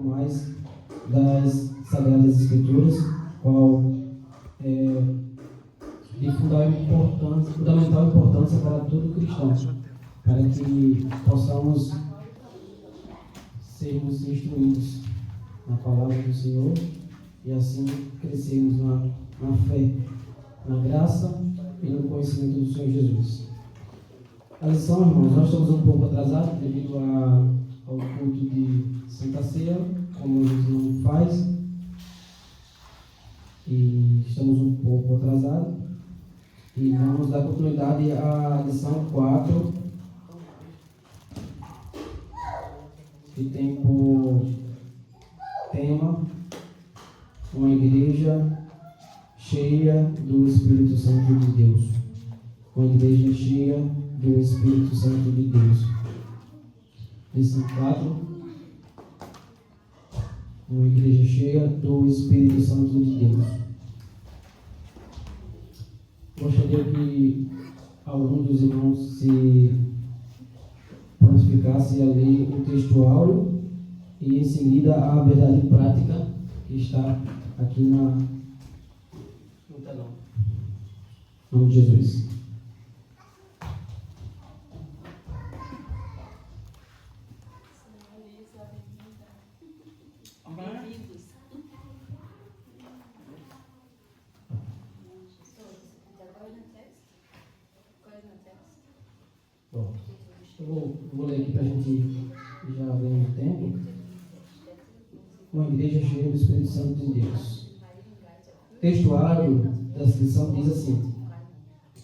Mais das Sagradas Escrituras, qual é de fundamental importância para todo cristão, para que possamos sermos instruídos na palavra do Senhor e assim crescermos na fé, na graça e no conhecimento do Senhor Jesus. A lição, irmãos, nós estamos um pouco atrasados devido ao culto de Santa Ceia, como a gente não faz, e estamos um pouco atrasados, e vamos dar continuidade à lição 4, que tem por tema uma igreja cheia do Espírito Santo de Deus. Uma igreja cheia do Espírito Santo de Deus. Lição 4. Uma igreja cheia do Espírito Santo de Deus. Gostaria que algum dos irmãos se prontificasse a ler o texto áureo e em seguida a verdade prática que está aqui no telão. Em nome de Jesus. Bom, eu vou ler aqui para a gente já ver no tempo. Uma igreja cheia do Espírito Santo de Deus. O textuário da lição diz assim: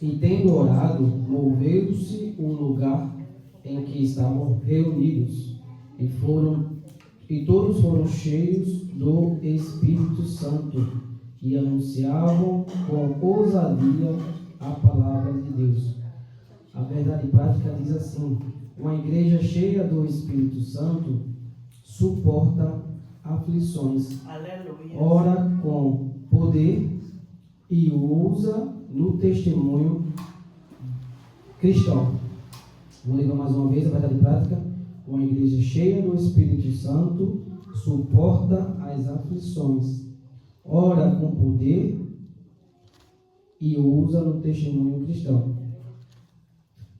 E tendo orado, moveu-se o lugar em que estavam reunidos, e todos foram cheios do Espírito Santo, e anunciavam com ousadia a palavra de Deus. A verdade prática diz assim: uma igreja cheia do Espírito Santo suporta aflições, aleluia, ora com poder e usa no testemunho cristão. Vou ler mais uma vez a verdade prática. Uma igreja cheia do Espírito Santo suporta as aflições, ora com poder e usa no testemunho cristão.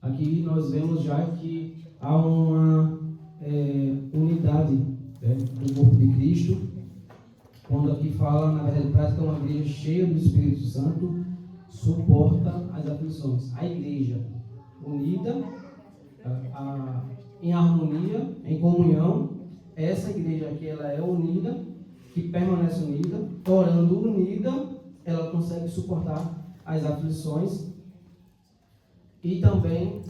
Aqui nós vemos já que há uma unidade, né, do corpo de Cristo, quando aqui fala, na verdade prática, uma igreja cheia do Espírito Santo suporta as aflições. A igreja unida, em harmonia, em comunhão, essa igreja aqui ela é unida, que permanece unida, orando unida, ela consegue suportar as aflições. E também,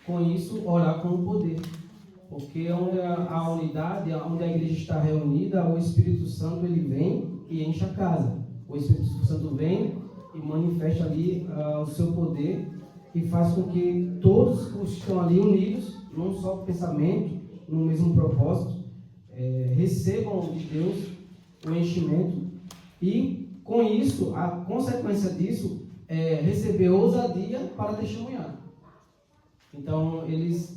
com isso, orar com o poder. Porque onde a unidade, onde a igreja está reunida, o Espírito Santo ele vem e enche a casa. O Espírito Santo vem e manifesta ali o seu poder e faz com que todos os que estão ali unidos, num só pensamento, no mesmo propósito, recebam de Deus o enchimento. E, com isso, a consequência disso receber ousadia para testemunhar. Então,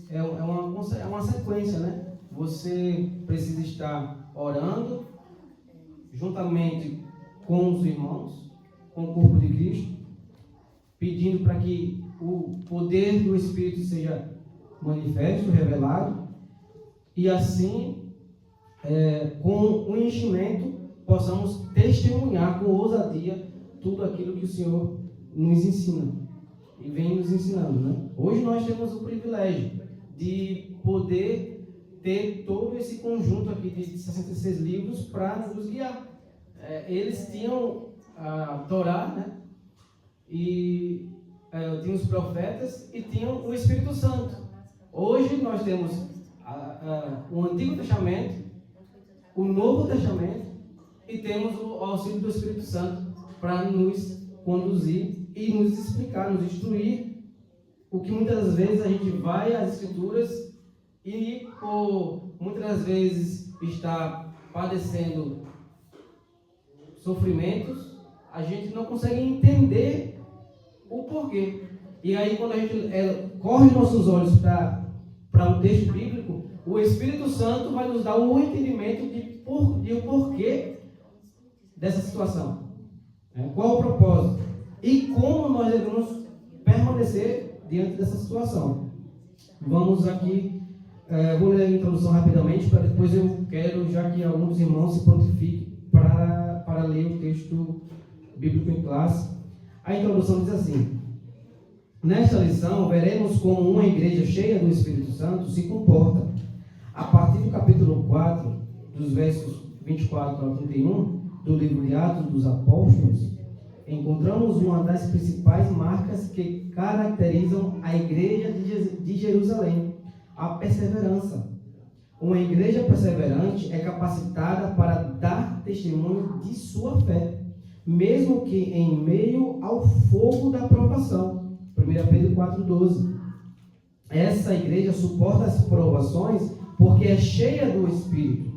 é uma sequência, né? Você precisa estar orando juntamente com os irmãos, com o corpo de Cristo, pedindo para que o poder do Espírito seja manifesto, revelado, e assim, com o enchimento, possamos testemunhar com ousadia tudo aquilo que o Senhor nos ensina e vem nos ensinando, né? Hoje nós temos o privilégio de poder ter todo esse conjunto aqui de 66 livros para nos guiar. Eles tinham a Torá, né? E tinham os profetas e tinham o Espírito Santo. Hoje nós temos o Antigo Testamento, o Novo Testamento e temos o auxílio do Espírito Santo para nos conduzir e nos explicar, nos instruir, o que muitas vezes a gente vai às Escrituras e por muitas vezes está padecendo sofrimentos, a gente não consegue entender o porquê. E aí quando a gente corre nossos olhos para um texto bíblico, o Espírito Santo vai nos dar o entendimento de o porquê dessa situação. Qual o propósito? E como nós devemos permanecer diante dessa situação. Vamos aqui, vou ler a introdução rapidamente, para depois eu quero, já que alguns dos irmãos se prontifiquem para ler o texto bíblico em classe. A introdução diz assim: nesta lição, veremos como uma igreja cheia do Espírito Santo se comporta. A partir do capítulo 4, dos versos 24 ao 31, do livro de Atos dos Apóstolos, encontramos uma das principais marcas que caracterizam a igreja de Jerusalém: a perseverança. Uma igreja perseverante é capacitada para dar testemunho de sua fé, mesmo que em meio ao fogo da provação. 1 Pedro 4,12. Essa igreja suporta as provações porque é cheia do Espírito.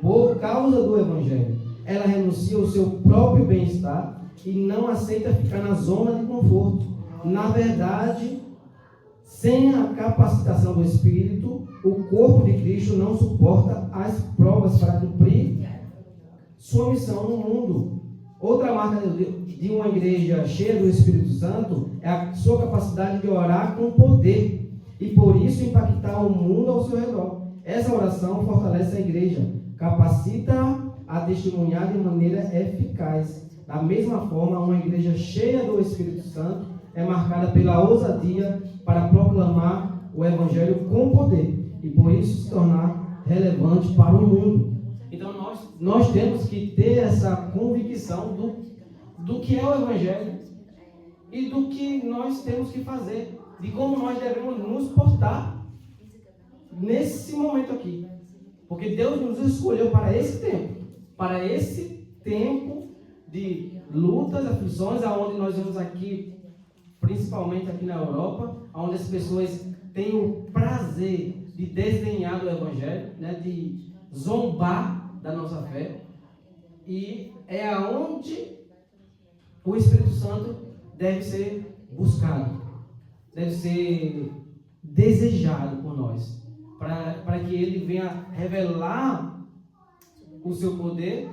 Por causa do Evangelho, ela renuncia ao seu próprio bem-estar e não aceita ficar na zona de conforto. Na verdade, sem a capacitação do Espírito, o corpo de Cristo não suporta as provas para cumprir sua missão no mundo. Outra marca de uma igreja cheia do Espírito Santo é a sua capacidade de orar com poder e por isso impactar o mundo ao seu redor. Essa oração fortalece a igreja, capacita a testemunhar de maneira eficaz. Da mesma forma, uma igreja cheia do Espírito Santo é marcada pela ousadia para proclamar o Evangelho com poder e por isso se tornar relevante para o mundo. Então nós temos que ter essa convicção do que é o Evangelho e do que nós temos que fazer, de como nós devemos nos portar nesse momento aqui. Porque Deus nos escolheu para esse tempo de lutas, aflições, aonde nós vemos aqui, principalmente aqui na Europa, onde as pessoas têm o prazer de desdenhar do Evangelho, de zombar da nossa fé, e é aonde o Espírito Santo deve ser buscado, deve ser desejado por nós, para que ele venha revelar o seu poder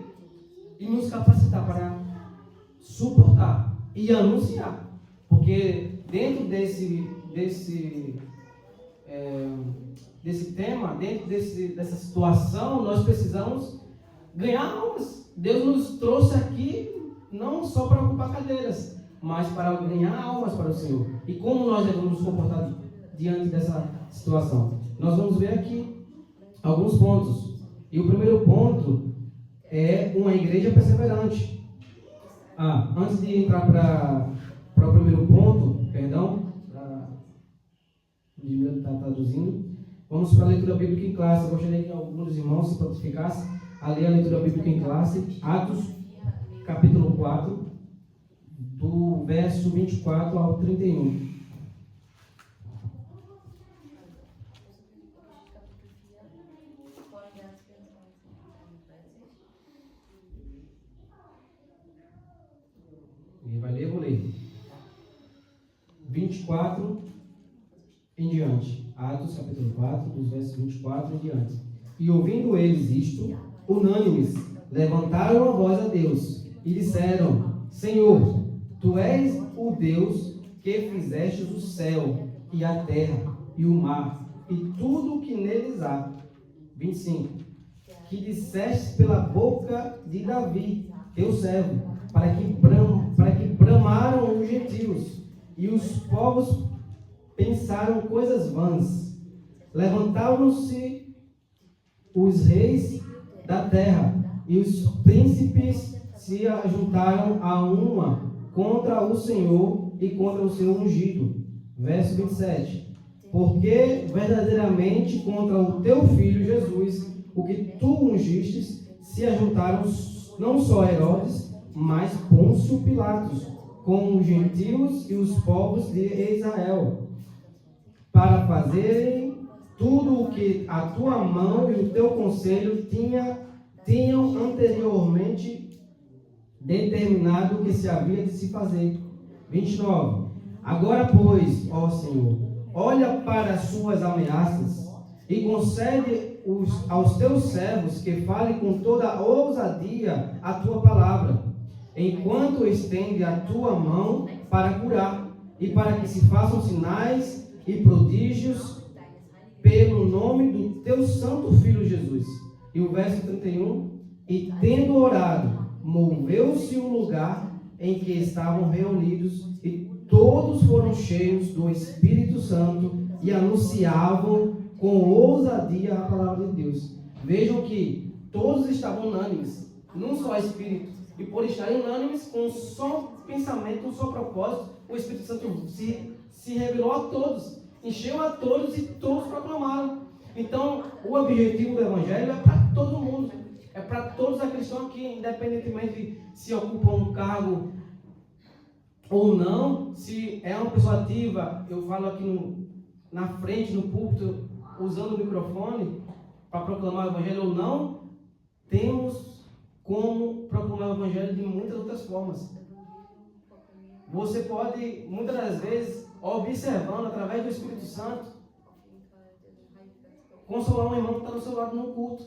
e nos capacitar para suportar e anunciar. Porque dentro desse tema, dentro dessa situação, nós precisamos ganhar almas. Deus nos trouxe aqui não só para ocupar cadeiras, mas para ganhar almas para o Senhor. E como nós devemos nos comportar diante dessa situação? Nós vamos ver aqui alguns pontos. E o primeiro ponto é uma igreja perseverante. Antes de entrar para o primeiro ponto, o Edmilson está traduzindo, vamos para a leitura bíblica em classe. Eu gostaria que alguns irmãos se prontificassem a ler a leitura bíblica em classe, Atos, capítulo 4, do verso 24 ao 31. Ele vai ler, eu vou ler. 24 em diante. Atos, capítulo 4, dos versos 24 em diante. E ouvindo eles isto, unânimes, levantaram a voz a Deus e disseram: Senhor, Tu és o Deus que fizestes o céu e a terra e o mar e tudo o que neles há. 25. Que disseste pela boca de Davi, teu servo, para que bramaram os gentios e os povos pensaram coisas vãs. Levantaram-se os reis da terra e os príncipes se ajuntaram a uma contra o Senhor e contra o seu ungido. Verso 27. Porque verdadeiramente contra o teu filho Jesus, o que tu ungistes, se ajuntaram não só Herodes, mas Pôncio Pilatos, com os gentios e os povos de Israel, para fazerem tudo o que a tua mão e o teu conselho tinham anteriormente determinado que se havia de se fazer. 29. Agora, pois, ó Senhor, olha para as suas ameaças e concede aos teus servos que falem com toda ousadia a tua palavra, enquanto estende a tua mão para curar, e para que se façam sinais e prodígios pelo nome do teu santo Filho Jesus. E o verso 31, e tendo orado, moveu-se o lugar em que estavam reunidos, e todos foram cheios do Espírito Santo e anunciavam com ousadia a palavra de Deus. Vejam que todos estavam unânimes, num só Espírito. E por estarem unânimes, com um só pensamento, um só propósito, o Espírito Santo se revelou a todos, encheu a todos e todos proclamaram. Então, o objetivo do Evangelho é para todo mundo. É para todos aqueles que estão aqui, independentemente se ocupam um cargo ou não, se é uma pessoa ativa. Eu falo aqui na frente, no púlpito, usando o microfone para proclamar o Evangelho ou não, temos como proclamar o Evangelho de muitas outras formas. Você pode, muitas das vezes, observando através do Espírito Santo, consolar um irmão que está do seu lado no culto.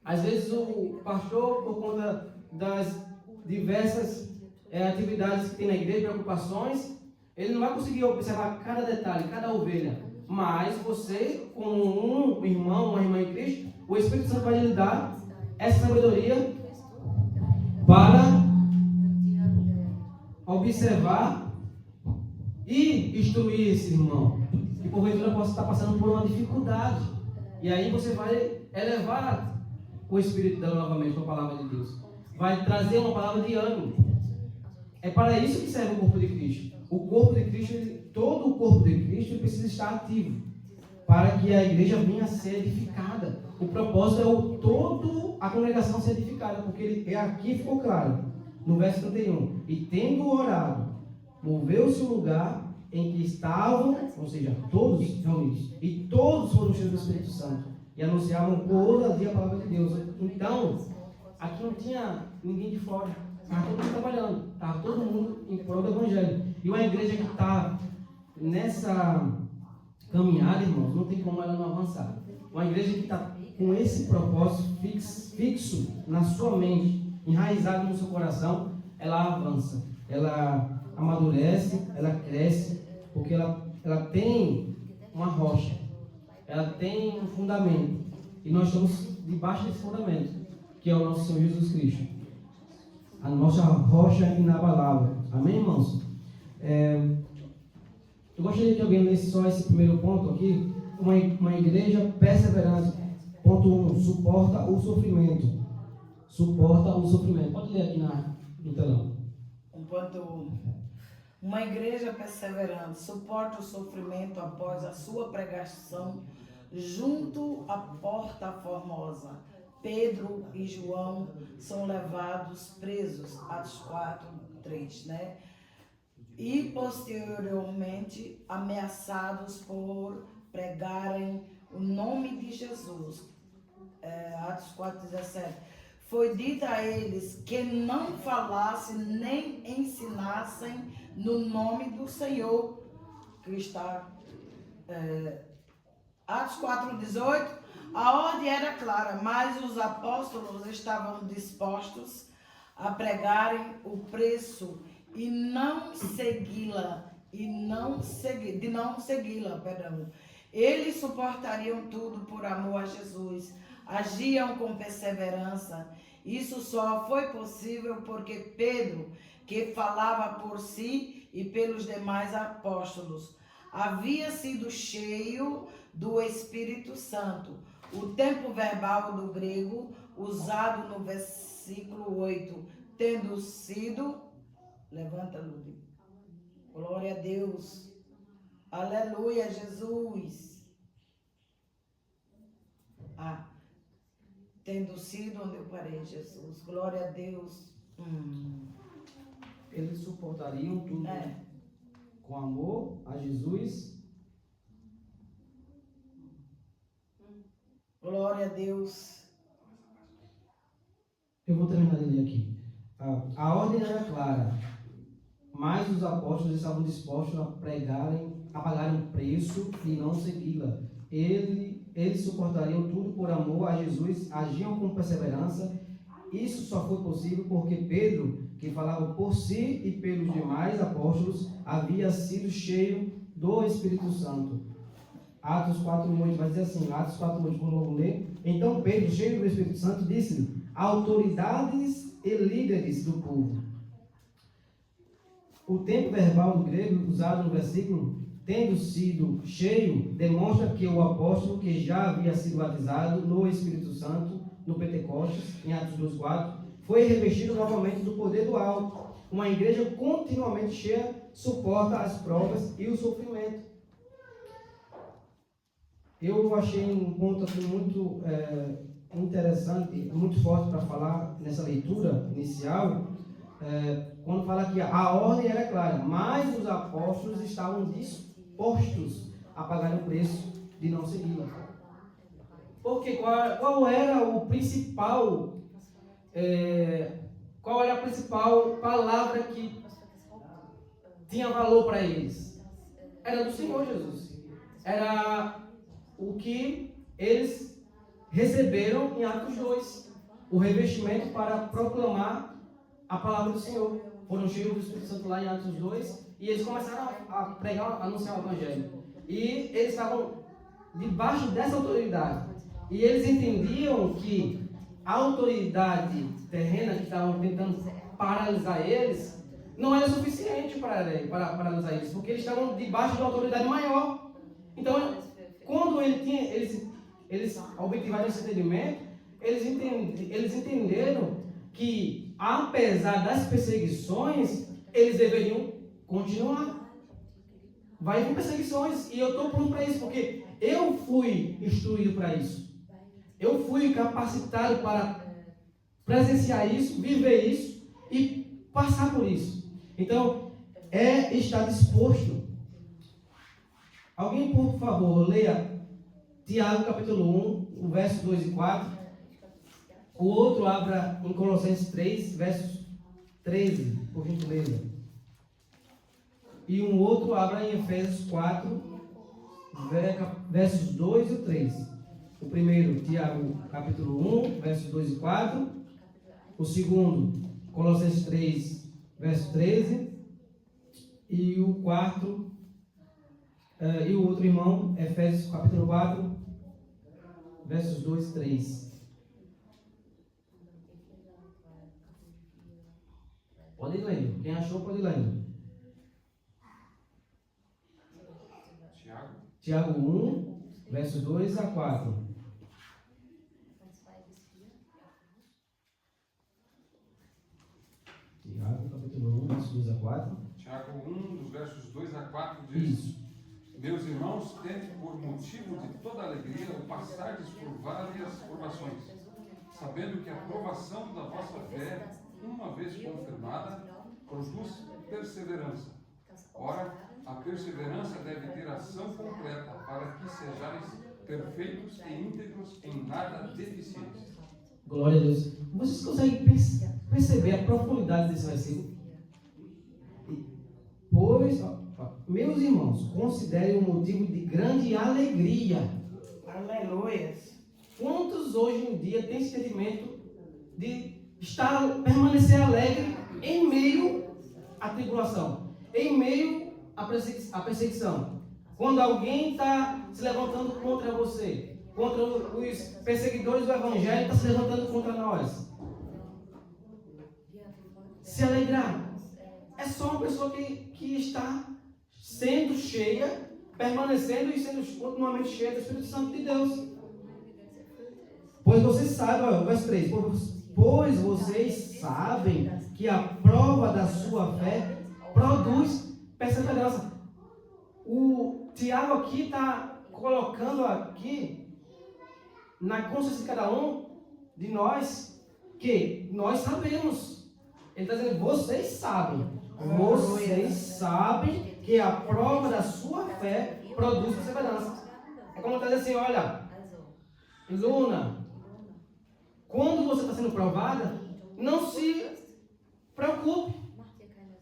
Às vezes o pastor, por conta das diversas atividades que tem na igreja, preocupações, ele não vai conseguir observar cada detalhe, cada ovelha. Mas você, como um irmão, uma irmã em Cristo, o Espírito Santo vai lhe dar essa sabedoria para observar e instruir esse irmão, que porventura possa estar passando por uma dificuldade. E aí você vai elevar o Espírito dela novamente com a palavra de Deus. Vai trazer uma palavra de ânimo. É para isso que serve o corpo de Cristo. O corpo de Cristo, todo o corpo de Cristo precisa estar ativo, para que a igreja venha a ser edificada. O propósito é toda a congregação ser edificada, porque aqui ficou claro, no verso 31, e tendo orado, moveu-se o lugar em que estavam, ou seja, todos reunidos, e todos foram cheios do Espírito Santo, e anunciavam com ousadia a palavra de Deus. Então, aqui não tinha ninguém de fora, estava todo mundo trabalhando, estava todo mundo em prol do Evangelho. E uma igreja que está nessa caminhada, irmãos, não tem como ela não avançar. Uma igreja que está com esse propósito fixo na sua mente, enraizado no seu coração, ela avança, ela amadurece, ela cresce, porque ela tem uma rocha, ela tem um fundamento, e nós estamos debaixo desse fundamento, que é o nosso Senhor Jesus Cristo, a nossa rocha inabalável. Amém, irmãos? Eu gostaria que alguém lesse só esse primeiro ponto aqui. Uma igreja perseverante. Ponto 1, suporta o sofrimento. Suporta o sofrimento. Pode ler aqui no telão. Ponto 1. Uma igreja perseverante suporta o sofrimento após a sua pregação junto à Porta Formosa. Pedro e João são levados presos, Atos 4, 3, né? E posteriormente ameaçados por pregarem o nome de Jesus, Atos 4, 17. Foi dito a eles que não falassem nem ensinassem no nome do Senhor, que está Atos 4, 18. A ordem era clara, mas os apóstolos estavam dispostos a pregarem o preço e não segui-la, perdão. Eles suportariam tudo por amor a Jesus, agiam com perseverança. Isso só foi possível porque Pedro, que falava por si e pelos demais apóstolos, havia sido cheio do Espírito Santo. O tempo verbal do grego, usado no versículo 8, tendo sido... Levanta, Lúdio. Glória a Deus. Aleluia, Jesus. Tendo sido onde eu parei, Jesus. Glória a Deus. Eles suportariam tudo com amor a Jesus. Glória a Deus. Eu vou terminar de ler aqui. A ordem era clara, mas os apóstolos estavam dispostos a pagarem preço e não segui-la. Eles eles suportariam tudo por amor a Jesus, agiam com perseverança. Isso só foi possível porque Pedro, que falava por si e pelos demais apóstolos, havia sido cheio do Espírito Santo. Atos 4:8 vai dizer assim, Atos 4:8, vou logo ler. Então Pedro, cheio do Espírito Santo, disse: autoridades e líderes do povo. O tempo verbal do grego usado no versículo, tendo sido cheio, demonstra que o apóstolo, que já havia sido batizado no Espírito Santo, no Pentecostes, em Atos 2:4, foi revestido novamente do poder do alto. Uma igreja continuamente cheia suporta as provas e o sofrimento. Eu achei um ponto aqui muito interessante, muito forte para falar nessa leitura inicial, quando fala que a ordem era clara, mas os apóstolos estavam dispostos a pagar o preço de não segui-lo. Porque qual era a principal palavra que tinha valor para eles? Era do Senhor Jesus. Era o que eles receberam em Atos 2, o revestimento para proclamar a palavra do Senhor. Foram cheios do Espírito Santo lá em Atos 2 e eles começaram a pregar, a anunciar o Evangelho. E eles estavam debaixo dessa autoridade. E eles entendiam que a autoridade terrena que estavam tentando paralisar eles não era suficiente para paralisar eles, porque eles estavam debaixo de uma autoridade maior. Então, quando eles obtiveram esse entendimento, eles entenderam que, apesar das perseguições, eles deveriam continuar. Vai vir perseguições, e eu estou pronto para isso, porque eu fui instruído para isso. Eu fui capacitado para presenciar isso, viver isso e passar por isso. Então, estar disposto. Alguém, por favor, leia Tiago capítulo 1, o verso 2 e 4. O outro abra em Colossenses 3, versos 13, por gentileza. E um outro abra em Efésios 4, versos 2 e 3. O primeiro, Tiago capítulo 1, versos 2 e 4. O segundo, Colossenses 3, verso 13. E o quarto, e o outro irmão, Efésios capítulo 4, versos 2 e 3. Pode ir lendo. Quem achou, pode ir lendo. Tiago 1, versos 2 a 4. Tiago capítulo 1, versos 2 a 4. Tiago 1, dos versos 2 a 4 diz: Isso. Meus irmãos, tende por motivo de toda alegria o passardes por várias provações, sabendo que a provação da vossa fé, uma vez confirmada, produz perseverança. Ora, a perseverança deve ter ação completa, para que sejais perfeitos e íntegros, em nada deficientes. Glória a Deus. Vocês conseguem perceber a profundidade desse versículo? Pois, meus irmãos, considerem um motivo de grande alegria. Aleluia. Quantos hoje em dia têm esse sentimento de permanecer alegre em meio à tribulação, em meio à perseguição? Quando alguém está se levantando contra você, contra os perseguidores do Evangelho, está se levantando contra nós. Se alegrar. É só uma pessoa que está sendo cheia, permanecendo e sendo continuamente cheia do Espírito Santo de Deus. Pois vocês sabem, verso 3, pois vocês sabem que a prova da sua fé produz perseverança. O Tiago aqui está colocando aqui na consciência de cada um de nós que nós sabemos. Ele está dizendo, vocês sabem. Vocês sabem que a prova da sua fé produz perseverança. É como está dizendo assim, olha, Luna, quando você está sendo provada, não se preocupe,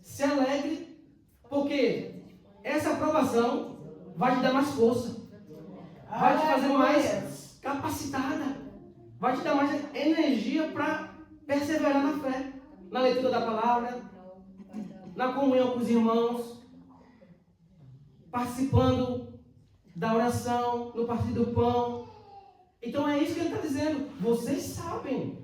se alegre, porque essa aprovação vai te dar mais força. vai te fazer mais Aleluia. capacitada, vai te dar mais energia para perseverar na fé, na leitura da palavra, na comunhão com os irmãos, participando da oração, no partir do pão. Então é isso que ele está dizendo. Vocês sabem.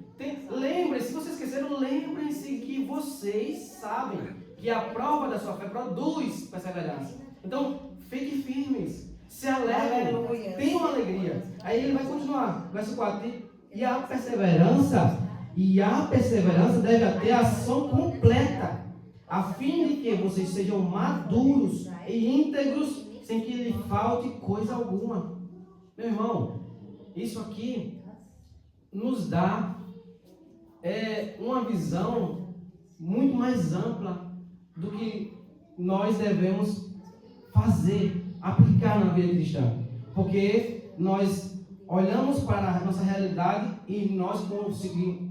Lembrem-se, se vocês esqueceram, lembrem-se que vocês sabem que a prova da sua fé produz perseverança. Então, fiquem firmes, se alegrem, Aleluia. tenham alegria. Aí ele vai continuar, verso 4. E a perseverança deve ter ação completa, a fim de que vocês sejam maduros e íntegros, sem que lhe falte coisa alguma. Meu irmão, isso aqui nos dá uma visão muito mais ampla do que nós devemos fazer, aplicar na vida cristã. Porque nós olhamos para a nossa realidade e nós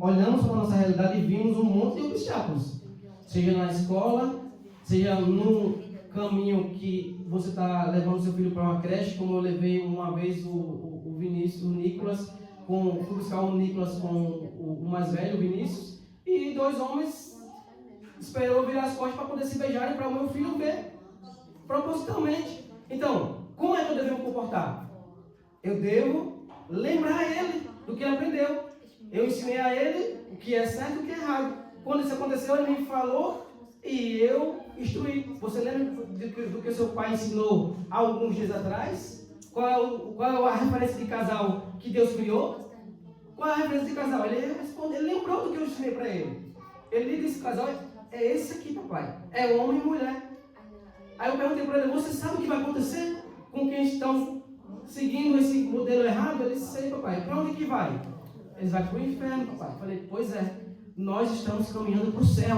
olhamos para a nossa realidade e vimos um monte de obstáculos. Seja na escola, seja no caminho que você está levando seu filho para uma creche, como eu levei uma vez o Vinícius, o Nicolas, fui buscar o Nicolas com o mais velho, o Vinícius, e 2 homens esperou virar as costas para poder se beijarem para o meu filho ver, propositalmente. Então, como é que eu devo me comportar? Eu devo lembrar ele do que ele aprendeu. Eu ensinei a ele o que é certo e o que é errado. Quando isso aconteceu, ele me falou e eu instruí. Você lembra do que seu pai ensinou há alguns dias atrás? Qual é a referência de casal que Deus criou? Qual é a referência de casal? Ele lembrou do que eu ensinei para ele. Ele disse: casal é esse aqui, papai. É homem e mulher. Aí eu perguntei para ele: você sabe o que vai acontecer com quem estão seguindo esse modelo errado? Ele disse: sei, papai. Para onde que vai? Eles vão para o inferno, papai. Eu falei: pois é, nós estamos caminhando para o céu.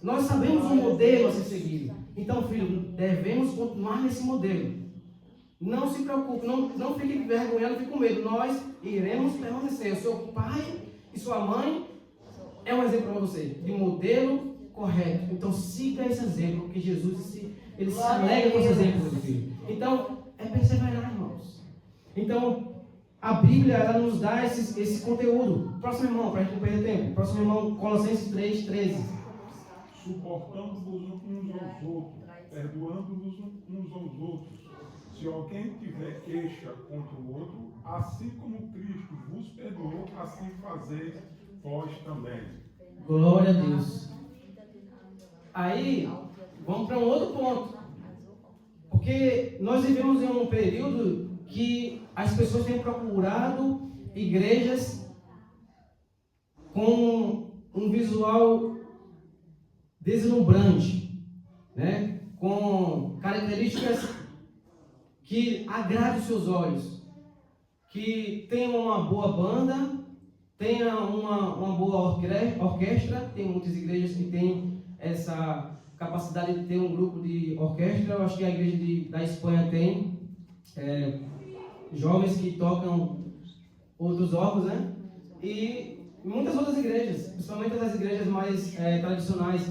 Nós sabemos um modelo a ser seguido. Então, filho, devemos continuar nesse modelo. Não se preocupe, não fique envergonhado, não fique com medo. Nós iremos permanecer. O seu pai e sua mãe é um exemplo para você de modelo correto. Então siga esse exemplo, porque Jesus ele se alegra com esse exemplo, meu filho. Então é perseverar, irmãos. Então a Bíblia ela nos dá esse conteúdo. Próximo irmão, para a gente não perder tempo. Próximo irmão, Colossenses 3:13. Suportando-vos uns aos outros, perdoando-vos uns aos outros. Se alguém tiver queixa contra o outro, assim como Cristo vos perdoou, assim fazeis vós também. Glória a Deus. Aí, vamos para um outro ponto. Porque nós vivemos em um período que as pessoas têm procurado igrejas com um visual deslumbrante, né? Com características que agradem os seus olhos, que tenham uma boa banda, tenha uma boa orquestra. Tem muitas igrejas que têm essa capacidade de ter um grupo de orquestra. Eu acho que a igreja da Espanha tem jovens que tocam outros órgãos, né? E muitas outras igrejas, principalmente as igrejas mais tradicionais,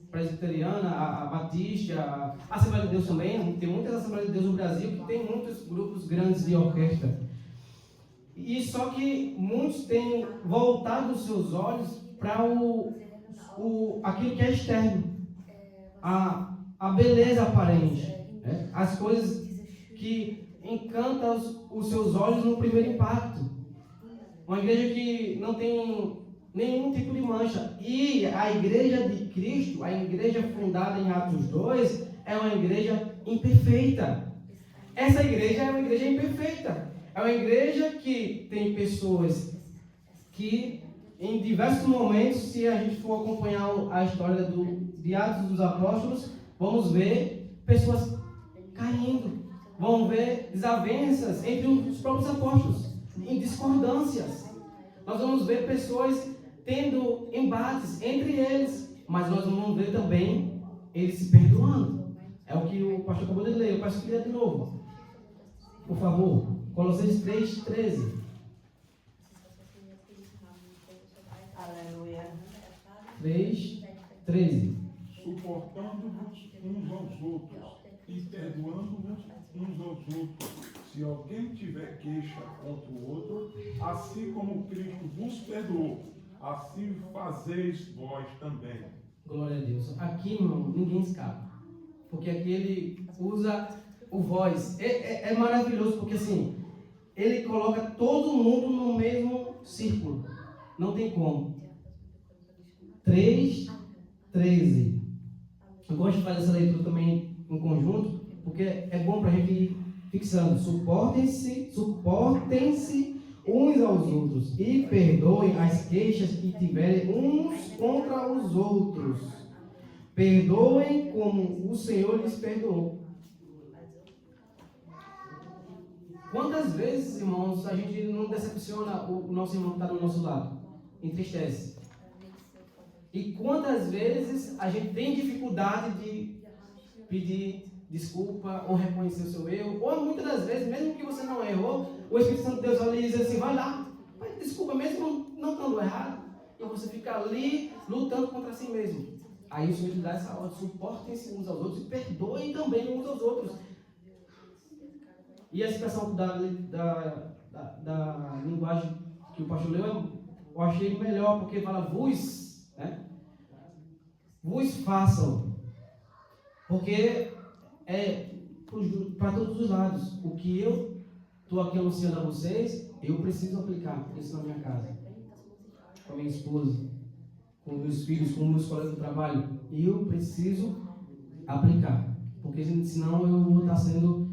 presbiteriana, a Batista, a Assembleia de Deus também. Tem muitas Assembleias de Deus no Brasil que tem muitos grupos grandes de orquestra. E só que muitos têm voltado os seus olhos para aquilo que é externo, a beleza aparente, né? As coisas que encantam os seus olhos no primeiro impacto. Uma igreja que não tem nenhum tipo de mancha. E a igreja de Cristo, a igreja fundada em Atos 2, é uma igreja imperfeita. Essa igreja é uma igreja imperfeita. É uma igreja que tem pessoas que, em diversos momentos, se a gente for acompanhar a história de Atos dos Apóstolos, vamos ver pessoas caindo. Vamos ver desavenças entre os próprios apóstolos, em discordâncias. Nós vamos ver pessoas tendo embates entre eles, mas nós vamos ver também eles se perdoando. É o que o pastor acabou de ler. Eu peço que leia de novo, por favor. Colossenses 3:13. Aleluia. 3:13. Suportando-vos uns aos outros e perdoando-vos uns aos outros. Se alguém tiver queixa contra o outro, assim como Cristo vos perdoou, assim fazeis vós também. Glória a Deus. Aqui, irmão, ninguém escapa. Porque aqui ele usa o vós. É maravilhoso, porque assim, ele coloca todo mundo no mesmo círculo. Não tem como. 3:13. Eu gosto de fazer essa leitura também em conjunto, porque é bom para a gente ir fixando. Suportem-se uns aos outros e perdoem as queixas que tiverem uns contra os outros. Perdoem como o Senhor lhes perdoou. Quantas vezes, irmãos, a gente não decepciona o nosso irmão que está do nosso lado? Entristece. E quantas vezes a gente tem dificuldade de pedir desculpa ou reconhecer o seu erro? Ou muitas das vezes, mesmo que você não errou, o Espírito Santo de Deus olha e diz assim, vai lá, pede desculpa mesmo não estando errado. E você fica ali lutando contra si mesmo. Aí o Senhor te dá essa ordem, suportem-se uns aos outros e perdoem também uns aos outros. E a expressão da linguagem que o pastor leu, eu achei melhor, porque fala vos, né? Vos façam. Porque é para todos os lados. O que eu estou aqui anunciando a vocês, eu preciso aplicar isso na minha casa. Com a minha esposa, com meus filhos, com meus colegas do trabalho. Eu preciso aplicar. Porque senão eu vou estar sendo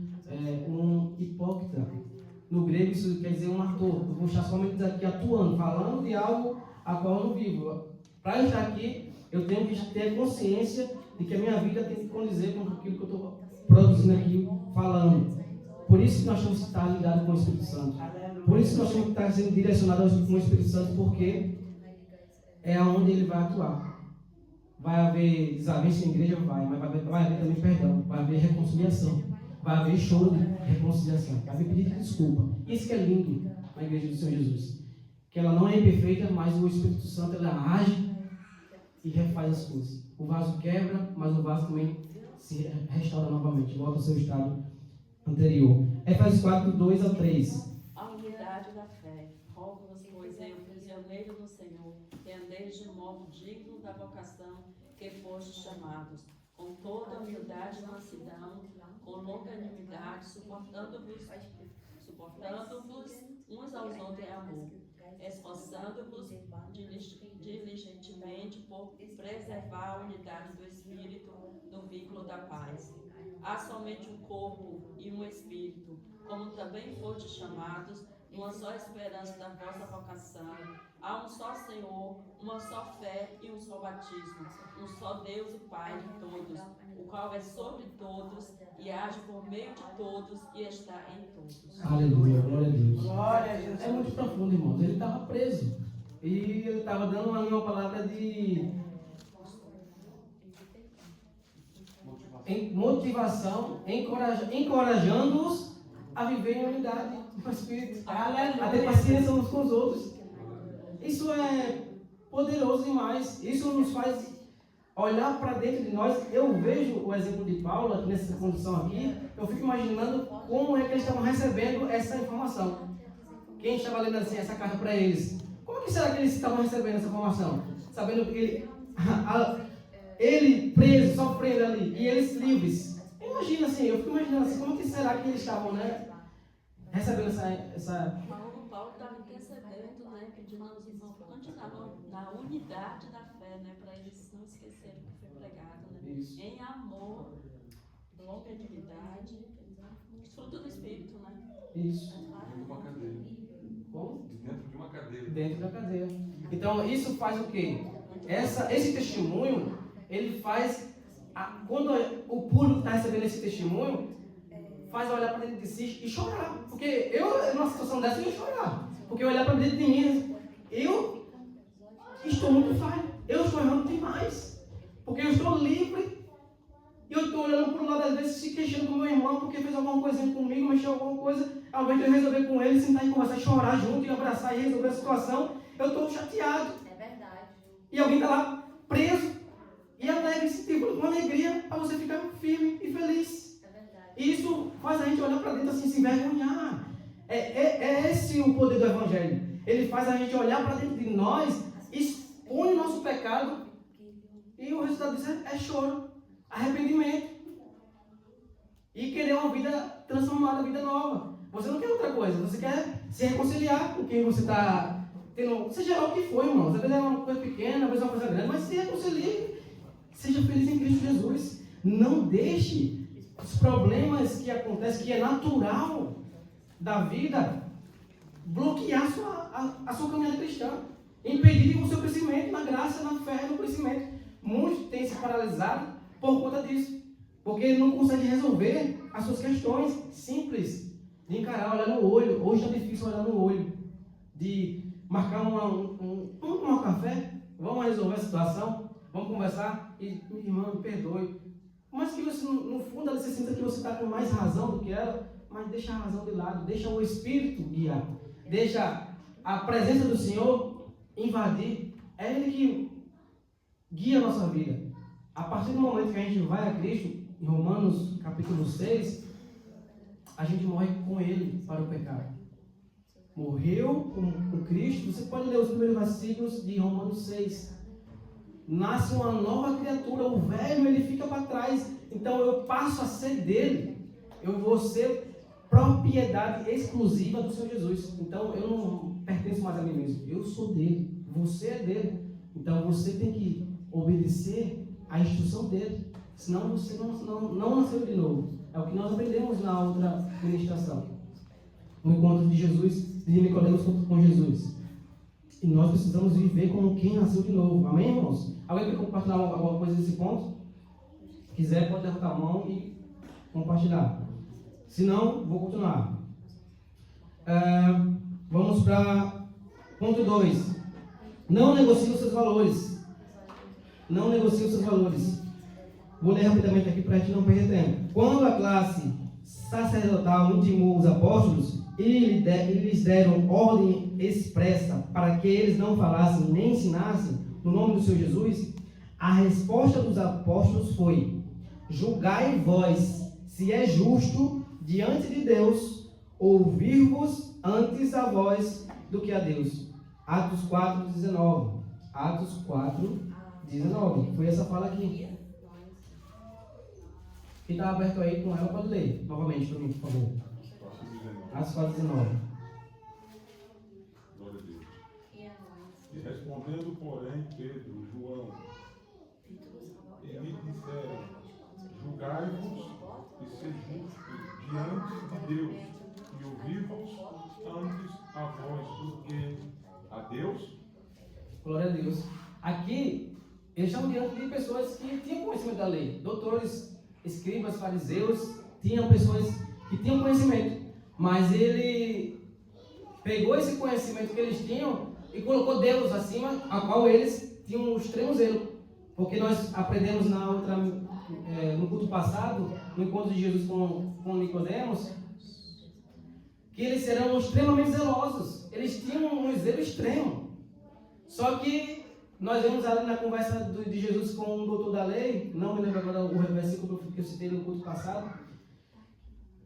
um hipócrita. No grego isso quer dizer um ator. Eu vou estar somente aqui atuando, falando de algo a qual eu não vivo. Para eu estar aqui, eu tenho que ter consciência de que a minha vida tem que condizer com aquilo que eu estou produzindo aqui, falando. Por isso que nós temos que estar ligados com o Espírito Santo. Por isso que nós temos que estar sendo direcionados com o Espírito Santo, porque é onde ele vai atuar. Vai haver desavença na igreja? Vai, mas vai haver também perdão, vai haver reconciliação, vai haver choro de reconciliação, vai haver pedido de desculpa. Isso que é lindo na igreja do Senhor Jesus. Que ela não é imperfeita, mas o Espírito Santo ela age e refaz as coisas. O vaso quebra, mas o vaso também se restaura novamente, volta ao seu estado anterior. Efésios 4:2-3. A unidade da fé. Rogo-vos, pois eu, prisioneiro do Senhor, que andeis de modo digno da vocação que fostes chamados, com toda humildade e mansidão, com longanimidade, suportando-vos uns aos outros em amor, esforçando-vos diligentemente por preservar a unidade do Espírito no vínculo da paz. Há somente um corpo e um Espírito, como também fostes chamados, numa só esperança da vossa vocação. Há um só Senhor, uma só fé e um só batismo, um só Deus e Pai de todos, o qual é sobre todos e age por meio de todos e está em todos. Aleluia, glória a Deus. Glória a Jesus. É muito profundo, irmãos. Ele estava preso. E ele estava dando uma palavra de motivação, encorajando-os a viver em unidade com o Espírito. A ter paciência uns com os outros. Isso é poderoso demais. Isso nos faz olhar para dentro de nós. Eu vejo o exemplo de Paulo aqui nessa condição aqui. Eu fico imaginando como é que eles estavam recebendo essa informação. Quem estava lendo assim essa carta para eles? Como que será que eles estavam recebendo essa informação? Sabendo que ele preso, sofrendo ali, e eles livres. Imagina assim, eu fico imaginando assim, como que será que eles estavam, né? Recebendo essa... Paulo estava intercedendo, né, pedindo aos irmãos para continuar na unidade da fé, né, para eles não esquecerem o que foi pregado, né? Isso. Em amor, longanimidade, fruto do Espírito, né? Isso. Dentro de uma cadeia. Como? Dentro de uma cadeia. Dentro da cadeia. Então, isso faz o quê? Esse testemunho, ele faz... quando o público está recebendo esse testemunho, faz olhar para dentro de si e chorar. Porque eu, numa situação dessa, eu ia chorar. Porque eu olhar para dentro de mim, eu estou muito falho. Eu estou errando demais. Porque eu estou livre. E eu estou olhando para o lado, às vezes, se queixando com o meu irmão, porque fez alguma coisinha comigo, mexeu alguma coisa. Ao invés de eu resolver com ele, sentar e conversar, chorar junto, e abraçar e resolver a situação, eu estou chateado. É verdade. E alguém está lá preso. E alegre, esse tipo com alegria, para você ficar firme e feliz. É verdade. E isso faz a gente olhar para dentro assim, se envergonhar. É esse o poder do Evangelho. Ele faz a gente olhar para dentro de nós, expõe o nosso pecado, e o resultado disso é choro, arrependimento. E querer uma vida transformada, uma vida nova. Você não quer outra coisa, você quer se reconciliar com quem você está tendo, seja lá o que for, irmãos. Às vezes é uma coisa pequena, às vezes é uma coisa grande, mas se reconcilie. Seja feliz em Cristo Jesus. Não deixe os problemas que acontecem, que é natural da vida, bloquear a sua caminhada cristã. Impedir o seu crescimento na graça, na fé, no conhecimento. Muitos têm se paralisado por conta disso. Porque não conseguem resolver as suas questões simples. De encarar, olhar no olho. Hoje é difícil olhar no olho. De marcar vamos tomar um café? Vamos resolver a situação? Vamos conversar? E, irmão, me perdoe. Mas que você, no fundo, você sinta que você está com mais razão do que ela. Mas deixa a razão de lado. Deixa o Espírito guiar. Deixa a presença do Senhor invadir. É Ele que guia a nossa vida. A partir do momento que a gente vai a Cristo, em Romanos capítulo 6, a gente morre com Ele para o pecado. Morreu com Cristo. Você pode ler os primeiros versículos de Romanos 6. Nasce uma nova criatura. O velho, ele fica para trás. Então eu passo a ser dele. Eu vou ser propriedade exclusiva do Senhor Jesus. Então eu não pertenço mais a mim mesmo. Eu sou dele. Você é dele. Então você tem que obedecer à instrução dele. Senão você não nasceu de novo. É o que nós aprendemos na outra ministração. No encontro de Jesus, de Nicodemos com Jesus. E nós precisamos viver como quem nasceu de novo. Amém, irmãos? Alguém quer compartilhar alguma coisa desse ponto? Se quiser, pode levantar a mão e compartilhar. Se não, vou continuar. Vamos para ponto 2. Não negocie os seus valores. Não negocie os seus valores. Vou ler rapidamente aqui para a gente não perder tempo. Quando a classe sacerdotal intimou os apóstolos e lhes deram ordem expressa para que eles não falassem nem ensinassem no nome do Senhor Jesus, a resposta dos apóstolos foi: julgai vós se é justo diante de Deus ouvir-vos antes a vós do que a Deus. Atos 4:19. Atos 4:19. Foi essa fala aqui. Quem está aberto aí com ela pode ler novamente para mim, por favor. Atos 4:19. Glória a Deus. E respondendo, porém, Pedro, João, e lhe disseram: julgai-vos e ser justos diante de Deus, e ouvir-vos antes a vós do que a Deus. Glória a Deus. Aqui, eles estavam diante de pessoas que tinham conhecimento da lei. Doutores, escribas, fariseus, tinham pessoas que tinham conhecimento. Mas ele pegou esse conhecimento que eles tinham e colocou Deus acima, a qual eles tinham um extremo zelo. Porque nós aprendemos no culto passado, no encontro de Jesus com Nicodemos, que eles eram extremamente zelosos. Eles tinham um zelo extremo. Só que nós vemos ali na conversa de Jesus com o doutor da lei, não me lembro agora o versículo que eu citei no culto passado,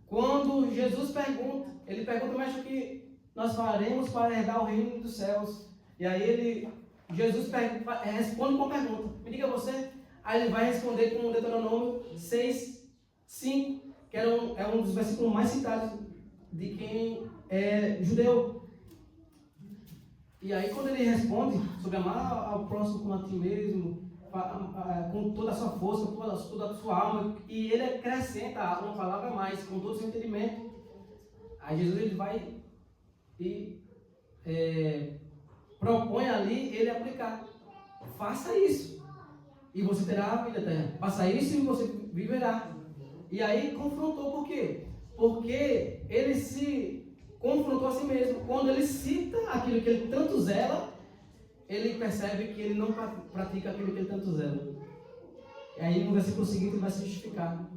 quando Jesus pergunta, ele pergunta: mas o que nós faremos para herdar o reino dos céus? E aí Jesus responde com uma pergunta: me diga você. Aí ele vai responder com Deuteronômio 6:5, que é um dos versículos mais citados de quem é judeu. E aí quando ele responde sobre amar ao próximo como a ti mesmo, com toda a sua força, com toda a sua alma, e ele acrescenta uma palavra a mais, com todo o seu entendimento. Aí Jesus ele vai e propõe ali ele aplicar: faça isso e você terá a vida eterna. Faça isso e você viverá. E aí confrontou. Por quê? Porque ele se confrontou a si mesmo. Quando ele cita aquilo que ele tanto zela, ele percebe que ele não pratica aquilo que ele tanto zela. E aí no versículo seguinte ele vai se justificar.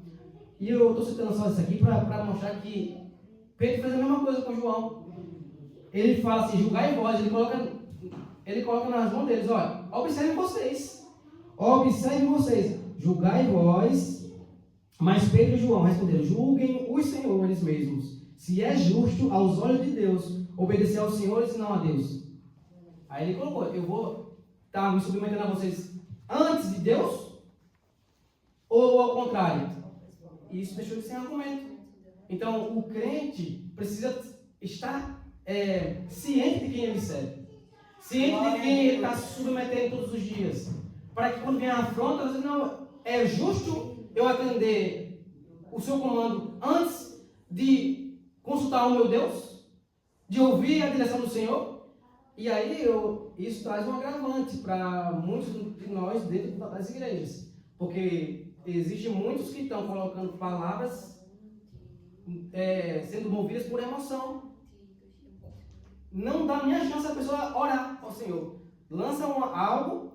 E eu estou citando só isso aqui para mostrar que Pedro fez a mesma coisa com João. Ele fala assim: julgai vós. Ele coloca nas mãos deles: olha, observem vocês, julgai vós Mas Pedro e João responderam: julguem os senhores mesmos, se é justo aos olhos de Deus obedecer aos senhores e não a Deus. Aí ele colocou: eu vou estar me submetendo a vocês antes de Deus? Ou ao contrário? E isso deixou de ser argumento. Então, o crente precisa estar ciente de quem ele serve. Ciente de quem ele está se submetendo todos os dias. Para que quando vier a afronta, você não é justo eu atender o seu comando antes de consultar o meu Deus? De ouvir a direção do Senhor? E aí, isso traz um agravante para muitos de nós dentro das igrejas. Porque existem muitos que estão colocando palavras sendo movidas por emoção. Não dá nem a chance a pessoa orar ao Senhor. Lança algo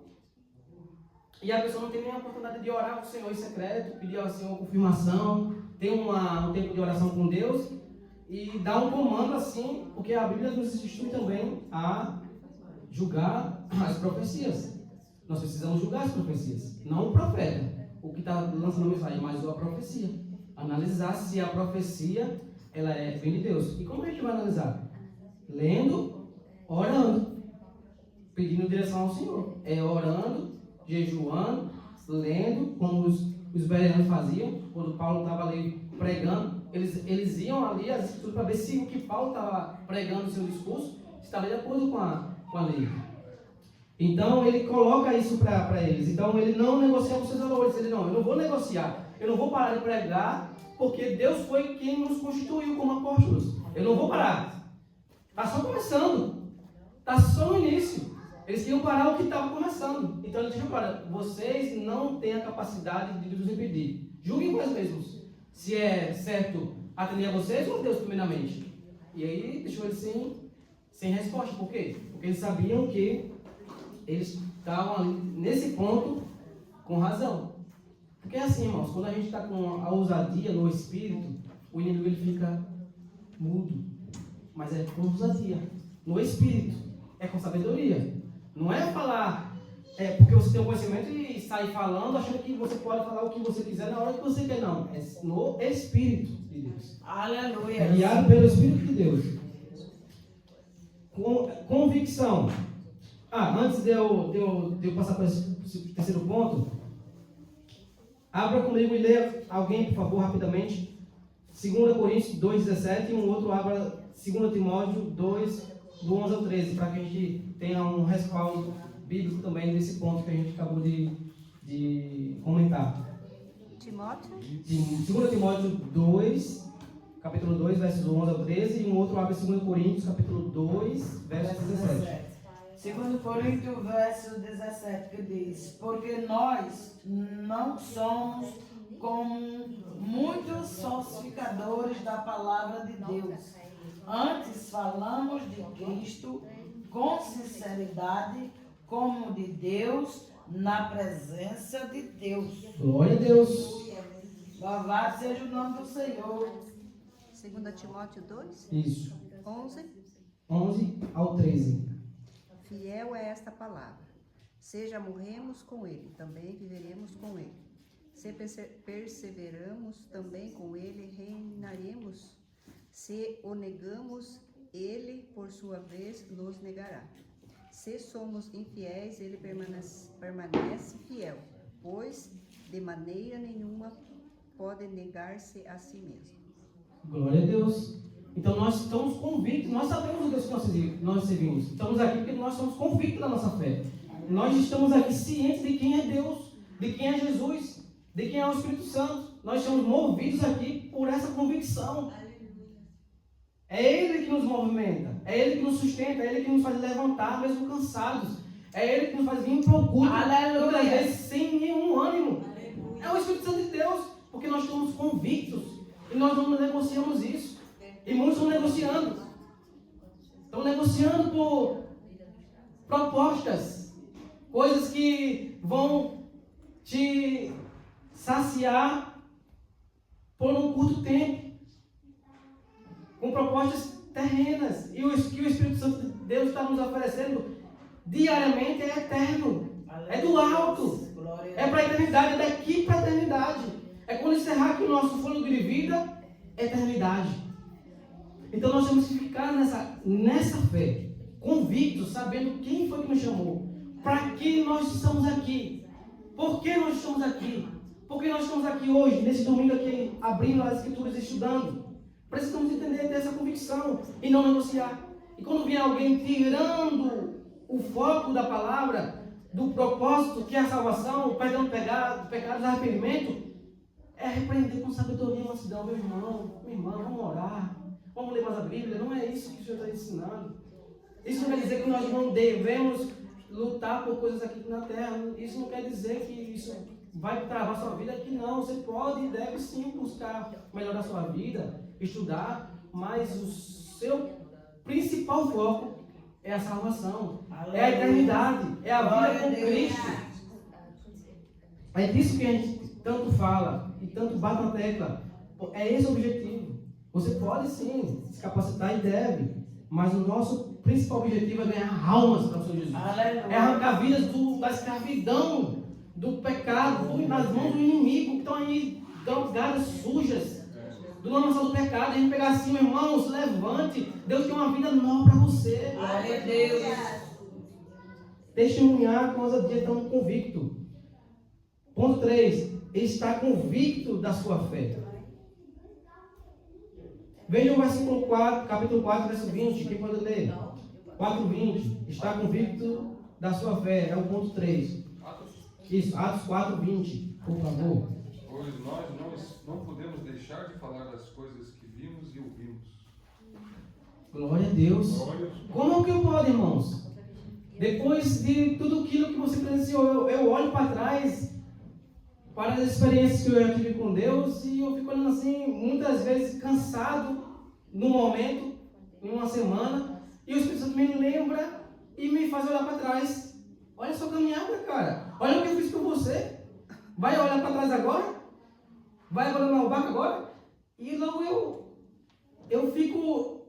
e a pessoa não tem nem a oportunidade de orar ao Senhor em secreto, pedir ao Senhor confirmação, ter um tempo de oração com Deus e dar um comando assim, porque a Bíblia nos instrui também a julgar as profecias. Nós precisamos julgar as profecias, não o profeta, o que está lançando a mensagem, mas a profecia. Analisar se a profecia ela vem de Deus. E como a gente vai analisar? Lendo, orando, pedindo direção ao Senhor. Orando, jejuando, lendo, como os bereanos faziam, quando Paulo estava ali pregando, eles iam ali às escrituras para ver se o que Paulo estava pregando no seu discurso estava de acordo com a lei. Então ele coloca isso para eles. Então ele não negocia com seus valores. Ele não, eu não vou negociar, eu não vou parar de pregar, porque Deus foi quem nos constituiu como apóstolos. Eu não vou parar. Está só começando. Está só no início. Eles queriam parar o que estava começando. Então ele disse: olha, vocês não têm a capacidade de nos impedir. Julguem vós mesmos se é certo atender a vocês ou a Deus primeiramente. E aí deixou eles sem resposta. Por quê? Porque eles sabiam que eles estavam ali nesse ponto com razão. Porque é assim, irmãos, quando a gente está com a ousadia no espírito, o inimigo ele fica mudo. Mas é com ousadia no espírito, é com sabedoria. Não é falar porque você tem um conhecimento e sair falando achando que você pode falar o que você quiser na hora que você quer. Não, é no Espírito de Deus. Aleluia. É guiado pelo Espírito de Deus. Convicção. Antes de eu passar para esse terceiro ponto, abra comigo e leia alguém, por favor, rapidamente. 2 Coríntios 2,17 e um outro abra 2 Timóteo 2, do 11 ao 13, para que a gente tenha um respaldo bíblico também nesse ponto que a gente acabou de comentar. Timóteo? 2 Timóteo 2, capítulo 2, versos 11 ao 13, e um outro abre 2 Coríntios, capítulo 2, verso 17. 2 Coríntios, verso 17, que diz: porque nós não somos como muitos falsificadores da palavra de Deus. Antes falamos de Cristo com sinceridade, como de Deus, na presença de Deus. Glória a Deus. Louvado seja o nome do Senhor. 2 Timóteo 2, Isso. 11. 11 ao 13. Fiel é esta palavra. Seja morremos com ele, também viveremos com ele. Se perseveramos, também com ele reinaremos. Se o negamos, ele, por sua vez, nos negará. Se somos infiéis, ele permanece fiel, pois de maneira nenhuma pode negar-se a si mesmo. Glória a Deus. Então nós estamos convictos, nós sabemos o Deus que nós servimos. Estamos aqui porque nós somos convictos da nossa fé. Nós estamos aqui cientes de quem é Deus, de quem é Jesus, de quem é o Espírito Santo. Nós estamos movidos aqui por essa convicção. É Ele que nos movimenta, é Ele que nos sustenta, é Ele que nos faz levantar mesmo cansados. É Ele que nos faz vir para o culto, muitas vezes sem nenhum ânimo. É o Espírito Santo de Deus, porque nós estamos convictos e nós não negociamos isso. E muitos estão negociando. Estão negociando por propostas, coisas que vão te saciar por um curto tempo, com propostas terrenas. E o que o Espírito Santo de Deus está nos oferecendo diariamente é eterno, é do alto, é para a eternidade, é daqui para a eternidade. É quando encerrar aqui o nosso fôlego de vida, eternidade. Então nós temos que ficar nessa fé, convictos, sabendo quem foi que nos chamou, para que nós estamos aqui, por que nós estamos aqui, porque nós estamos aqui hoje, nesse domingo aqui, abrindo as escrituras e estudando. Precisamos entender, ter essa convicção e não negociar. E quando vier alguém tirando o foco da palavra, do propósito que é a salvação, o perdão do pecado, o arrependimento, é repreender com sabedoria e mansidão. Meu irmão, minha irmã, vamos orar, vamos ler mais a Bíblia. Não é isso que o Senhor está ensinando. Isso não quer dizer que nós não devemos lutar por coisas aqui na terra. Isso não quer dizer que isso vai travar sua vida aqui, não. Você pode e deve sim buscar melhorar sua vida, estudar, mas o seu principal foco é a salvação, é a eternidade, é a vida com Cristo. É disso que a gente tanto fala e tanto bate na tecla. É esse o objetivo. Você pode sim se capacitar e deve, mas o nosso principal objetivo é ganhar almas para o Senhor Jesus. É arrancar vidas da escravidão, do pecado, nas mãos do inimigo que estão aí drogadas, sujas, do lamaçal do pecado. A gente pegar assim, meu irmão, se levante. Deus tem uma vida nova para você. Glória a Deus. Testemunhar com ousadia, tão convicto. Ponto 3. Estar convicto da sua fé. Veja o versículo 4, capítulo 4, verso 20. Quem pode ler? 4:20. Estar convicto da sua fé. É o ponto 3. Isso, Atos 4:20. Por favor. Pois nós não podemos deixar de falar das coisas que vimos e ouvimos. Glória a Deus. Como que eu posso, irmãos? Depois de tudo aquilo que você presenciou, eu olho para trás, para as experiências que eu já tive com Deus, e eu fico olhando assim, muitas vezes cansado, no momento, em uma semana, e o Espírito Santo me lembra e me faz olhar para trás. Olha a sua caminhada, cara. Olha o que eu fiz com você. Vai olhar para trás agora? Vai abandonar o barco agora? E logo eu fico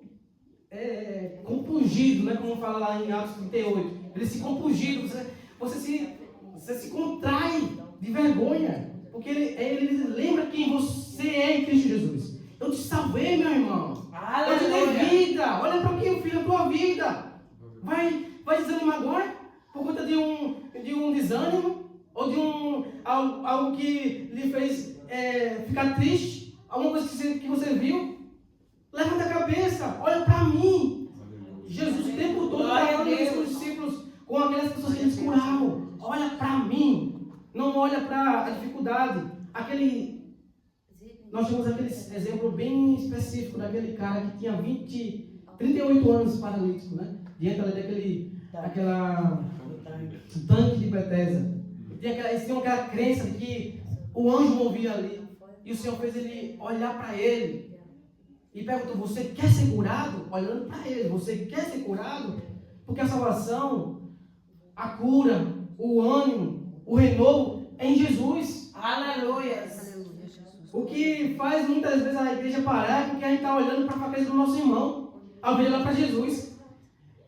compungido, né? Como fala lá em Atos 38. Ele se compungido, você se contrai de vergonha, porque ele lembra quem você é em Cristo Jesus. Eu te salvei, meu irmão. Eu te dei vida. Olha para o que eu fiz na tua vida. Vai desanimar agora? Por conta de um desânimo? Ou de algo que lhe fez ficar triste? Alguma coisa que você viu? Levanta a cabeça, olha para mim. Jesus o tempo todo falando com os discípulos, com aquelas pessoas que eles curavam. Olha para mim, não olha para a dificuldade. Nós temos aquele exemplo bem específico daquele cara que tinha 38 anos paralítico, né? Diante daquela tanque de Betesda. Eles tinham aquela crença de que o anjo movia ali. E o Senhor fez ele olhar para ele e perguntou: você quer ser curado? Olhando para ele, você quer ser curado? Porque a salvação, a cura, o ânimo, o renovo é em Jesus. Aleluia. O que faz muitas vezes a igreja parar é porque a gente está olhando para a fraqueza do nosso irmão, ao invés de olhar para Jesus.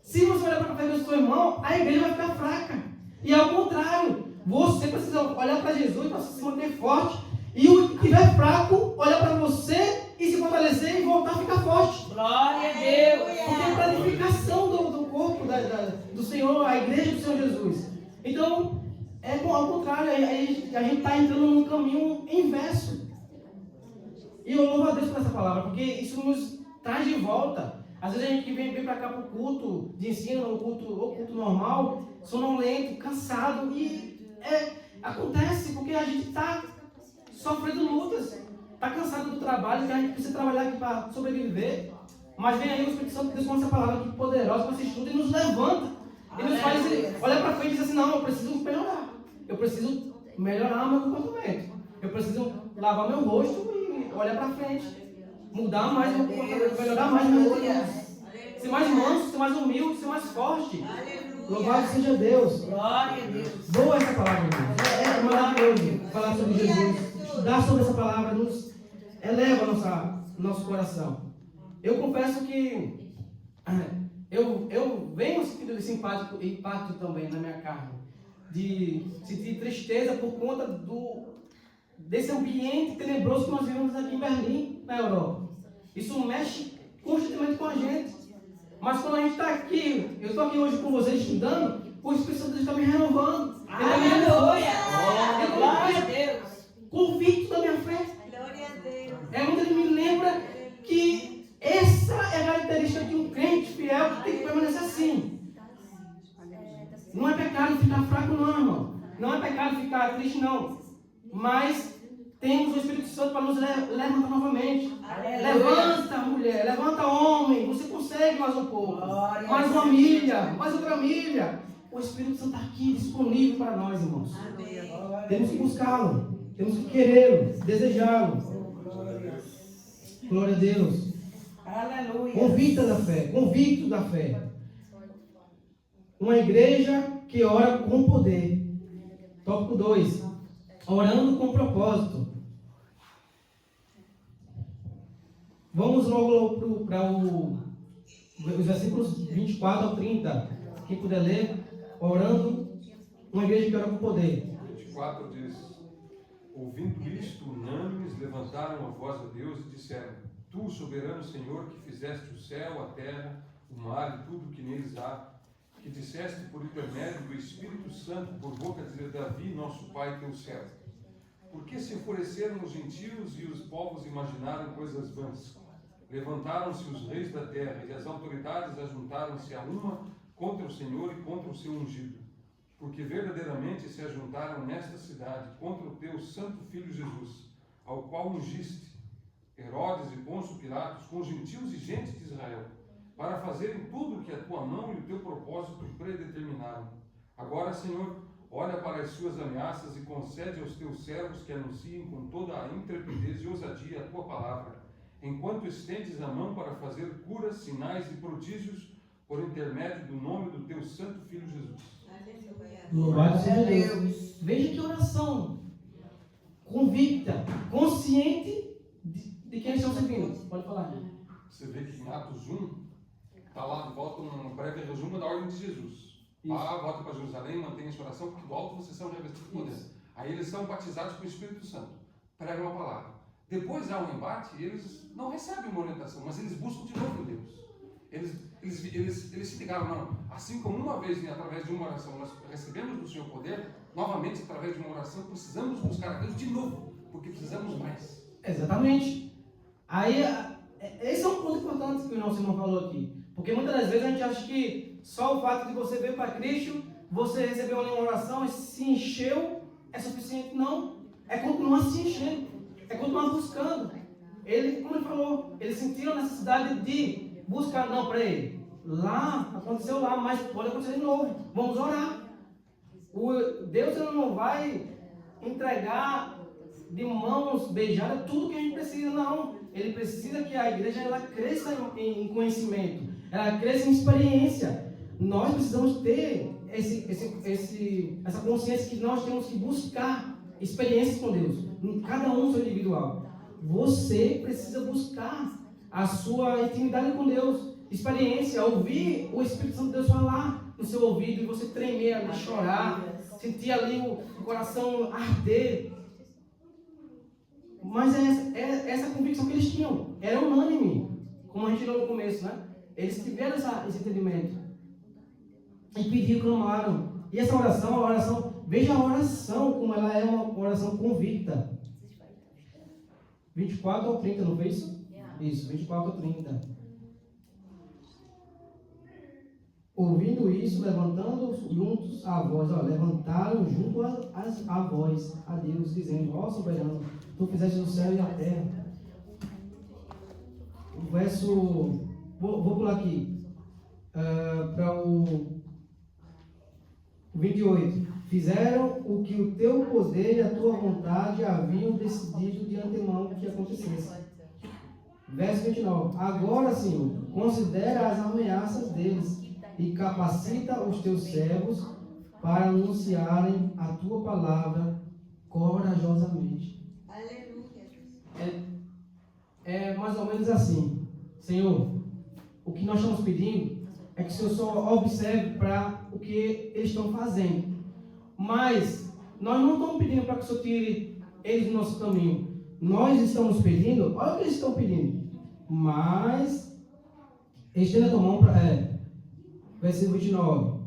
Se você olhar para a fraqueza do seu irmão, a igreja vai ficar fraca. E ao contrário, você precisa olhar para Jesus para se manter forte. E o que estiver fraco, olhar para você e se fortalecer e voltar a ficar forte. Glória a Deus. Porque é a planificação do corpo do Senhor, a igreja do Senhor Jesus. Então, ao contrário, a gente está entrando num caminho inverso. E eu louvo a Deus por essa palavra, porque isso nos traz de volta. Às vezes a gente vem para cá para o culto de ensino, ou culto normal, sonolento, cansado, e acontece porque a gente está sofrendo lutas, está cansado do trabalho, que a gente precisa trabalhar aqui para sobreviver. Mas vem aí o Espírito Santo de Deus com essa palavra aqui poderosa, com esse estudo, e nos levanta. E nos faz olhar para frente e dizer assim: não, eu preciso melhorar. Eu preciso melhorar meu comportamento. Eu preciso lavar meu rosto e olhar para frente. Mudar mais meu comportamento, melhorar mais meu comportamento. Ser mais manso, ser mais humilde, ser mais forte. Louvado seja Deus. Glória a Deus. Boa essa palavra, irmãos. É maravilhoso falar sobre Jesus. Estudar sobre essa palavra nos eleva nosso coração. Eu confesso que eu venho sentindo esse impacto também na minha carne. De sentir tristeza por conta desse ambiente tenebroso que nós vivemos aqui em Berlim, na Europa. Isso mexe constantemente com a gente. Mas quando a gente está aqui, eu estou aqui hoje com vocês estudando, o Espírito Santo está me renovando. Aleluia! Glória a Deus! Convicto da minha fé. Glória a Deus. É onde ele me lembra que essa é a característica de um crente fiel que tem que permanecer assim. Não é pecado ficar fraco, não, irmão. Não é pecado ficar triste, não. Mas temos o Espírito Santo para nos levantar novamente. Aleluia. Levanta, mulher. Levanta, homem. Você consegue mais um pouco. Glória Mais a uma Deus. milha. Mais outra milha. O Espírito Santo está aqui disponível para nós, irmãos. Temos que buscá-lo. Temos que querê-lo. Desejá-lo. Glória a Deus. Aleluia! Convicta da fé. Convicto da fé. Uma igreja que ora com poder. Tópico 2. Orando com propósito. Vamos logo para os versículos 24 ao 30. Quem puder ler. Orando. Uma igreja que ora com poder. 24 diz: ouvindo isto, unânimes levantaram a voz a Deus e disseram: Tu, soberano Senhor, que fizeste o céu, a terra, o mar e tudo o que neles há, que disseste por intermédio do Espírito Santo, por boca de Davi, nosso pai, teu servo. Por que se enfureceram os gentios e os povos imaginaram coisas vãs? Levantaram-se os reis da terra e as autoridades ajuntaram-se a uma contra o Senhor e contra o seu ungido. Porque verdadeiramente se ajuntaram nesta cidade contra o teu santo Filho Jesus, ao qual ungiste, Herodes e Pôncio Pilatos, com gentios e gente de Israel, para fazerem tudo o que a tua mão e o teu propósito predeterminaram. Agora, Senhor, olha para as suas ameaças e concede aos teus servos que anunciem com toda a intrepidez e ousadia a tua palavra, enquanto estendes a mão para fazer curas, sinais e prodígios por intermédio do nome do teu santo Filho Jesus. Louvado seja Deus. Veja que oração convicta, consciente de quem eles estão servindo. Pode falar. Você vê que em Atos 1, está lá de volta um breve resumo da ordem de Jesus. Volta para Jerusalém, mantenha essa oração, porque do alto vocês são revestidos de poder. Aí eles são batizados com o Espírito Santo, pregam a palavra. Depois há um embate e eles não recebem uma orientação, mas eles buscam de novo Deus. Eles se ligaram, não. Assim como uma vez, através de uma oração, nós recebemos do Senhor poder, novamente, através de uma oração, precisamos buscar a Deus de novo, porque precisamos mais. Exatamente. Aí, esse é um ponto importante que o nosso irmão falou aqui. Porque muitas das vezes a gente acha que só o fato de você vir para Cristo, você recebeu ali uma oração e se encheu, é suficiente. Não. É continuar se enchendo. É continuar buscando. Como ele falou, eles sentiram a necessidade de buscar. Não, para ele. Lá, aconteceu lá, mas pode acontecer de novo. Vamos orar. Deus não vai entregar de mãos beijadas tudo que a gente precisa, não. Ele precisa que a igreja ela cresça em conhecimento, ela cresça em experiência. Nós precisamos ter essa consciência que nós temos que buscar experiências com Deus, cada um seu individual. Você precisa buscar a sua intimidade com Deus, experiência, ouvir o Espírito Santo de Deus falar no seu ouvido e você tremer ali, chorar, sentir ali o coração arder. Mas essa convicção que eles tinham era unânime, como a gente falou no começo, né? Eles tiveram esse entendimento e pediram, clamaram. E essa oração, veja a oração como ela é uma oração convicta. 24 ao 30, não foi isso? Isso, 24 ao 30. Ouvindo isso, levantando juntos a voz, levantaram junto a voz a Deus, dizendo: ó soberano, tu fizeste o céu e a terra. O verso, vou pular aqui, para o 28. Fizeram o que o teu poder e a tua vontade haviam decidido de antemão que acontecesse. Verso 29. Agora, Senhor, considera as ameaças deles e capacita os teus servos para anunciarem a tua palavra corajosamente. Aleluia. É mais ou menos assim: Senhor, o que nós estamos pedindo é que o Senhor só observe para o que eles estão fazendo. Mas nós não estamos pedindo para que o Senhor tire eles no nosso caminho. Nós estamos pedindo, olha o que eles estão pedindo. Mas, estenda a tua mão para. Versículo 29.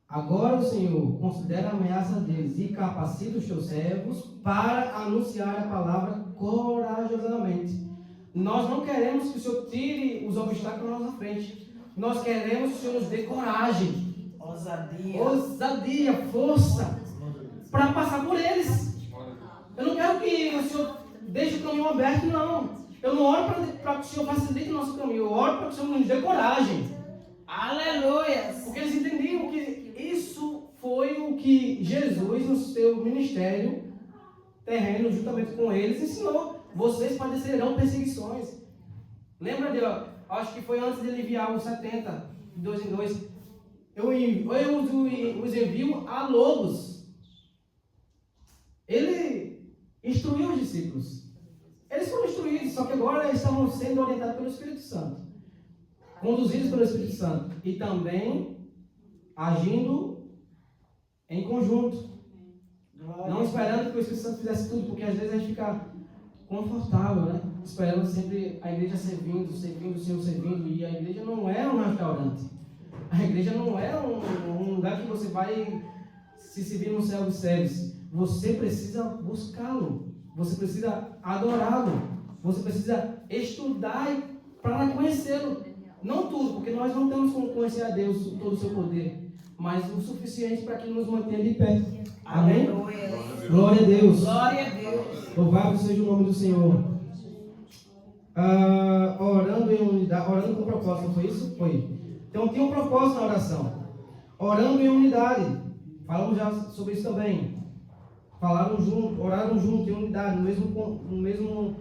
Agora o Senhor considera a ameaça deles e capacita os teus servos para anunciar a palavra corajosamente. Nós não queremos que o Senhor tire os obstáculos na nossa frente. Nós queremos que o Senhor nos dê coragem, ousadia, força para passar por eles. Eu não quero que o Senhor deixe o caminho aberto, não. Eu não oro para que o Senhor facilite o nosso caminho. Eu oro para que o Senhor nos dê coragem. Aleluia! Porque eles entendiam que isso foi o que Jesus, no seu ministério terreno, juntamente com eles, ensinou. Vocês padecerão perseguições. Lembra de, acho que foi antes de ele enviar os 70, de 2 em 2. Eu os envio a lobos. Ele instruiu os discípulos. Eles foram instruídos, só que agora eles estavam sendo orientados pelo Espírito Santo. Conduzidos pelo Espírito Santo. E também agindo em conjunto. Não esperando que o Espírito Santo fizesse tudo, porque às vezes a gente fica confortável, né? Esperando sempre a igreja servindo, o Senhor servindo. E a igreja não é um restaurante. A igreja não é um lugar que você vai se servir no self-service. Você precisa buscá-lo. Você precisa adorá-lo. Você precisa estudar para conhecê-lo. Não tudo, porque nós não temos como conhecer a Deus todo o seu poder, mas o suficiente para que nos mantenha de pé. Amém? Glória a Deus. Glória a Deus. Louvado seja o nome do Senhor. Orando em unidade, orando com propósito, foi isso? Foi. Então tinha um propósito na oração. Orando em unidade. Falamos já sobre isso também. Falaram junto, oraram junto em unidade, no mesmo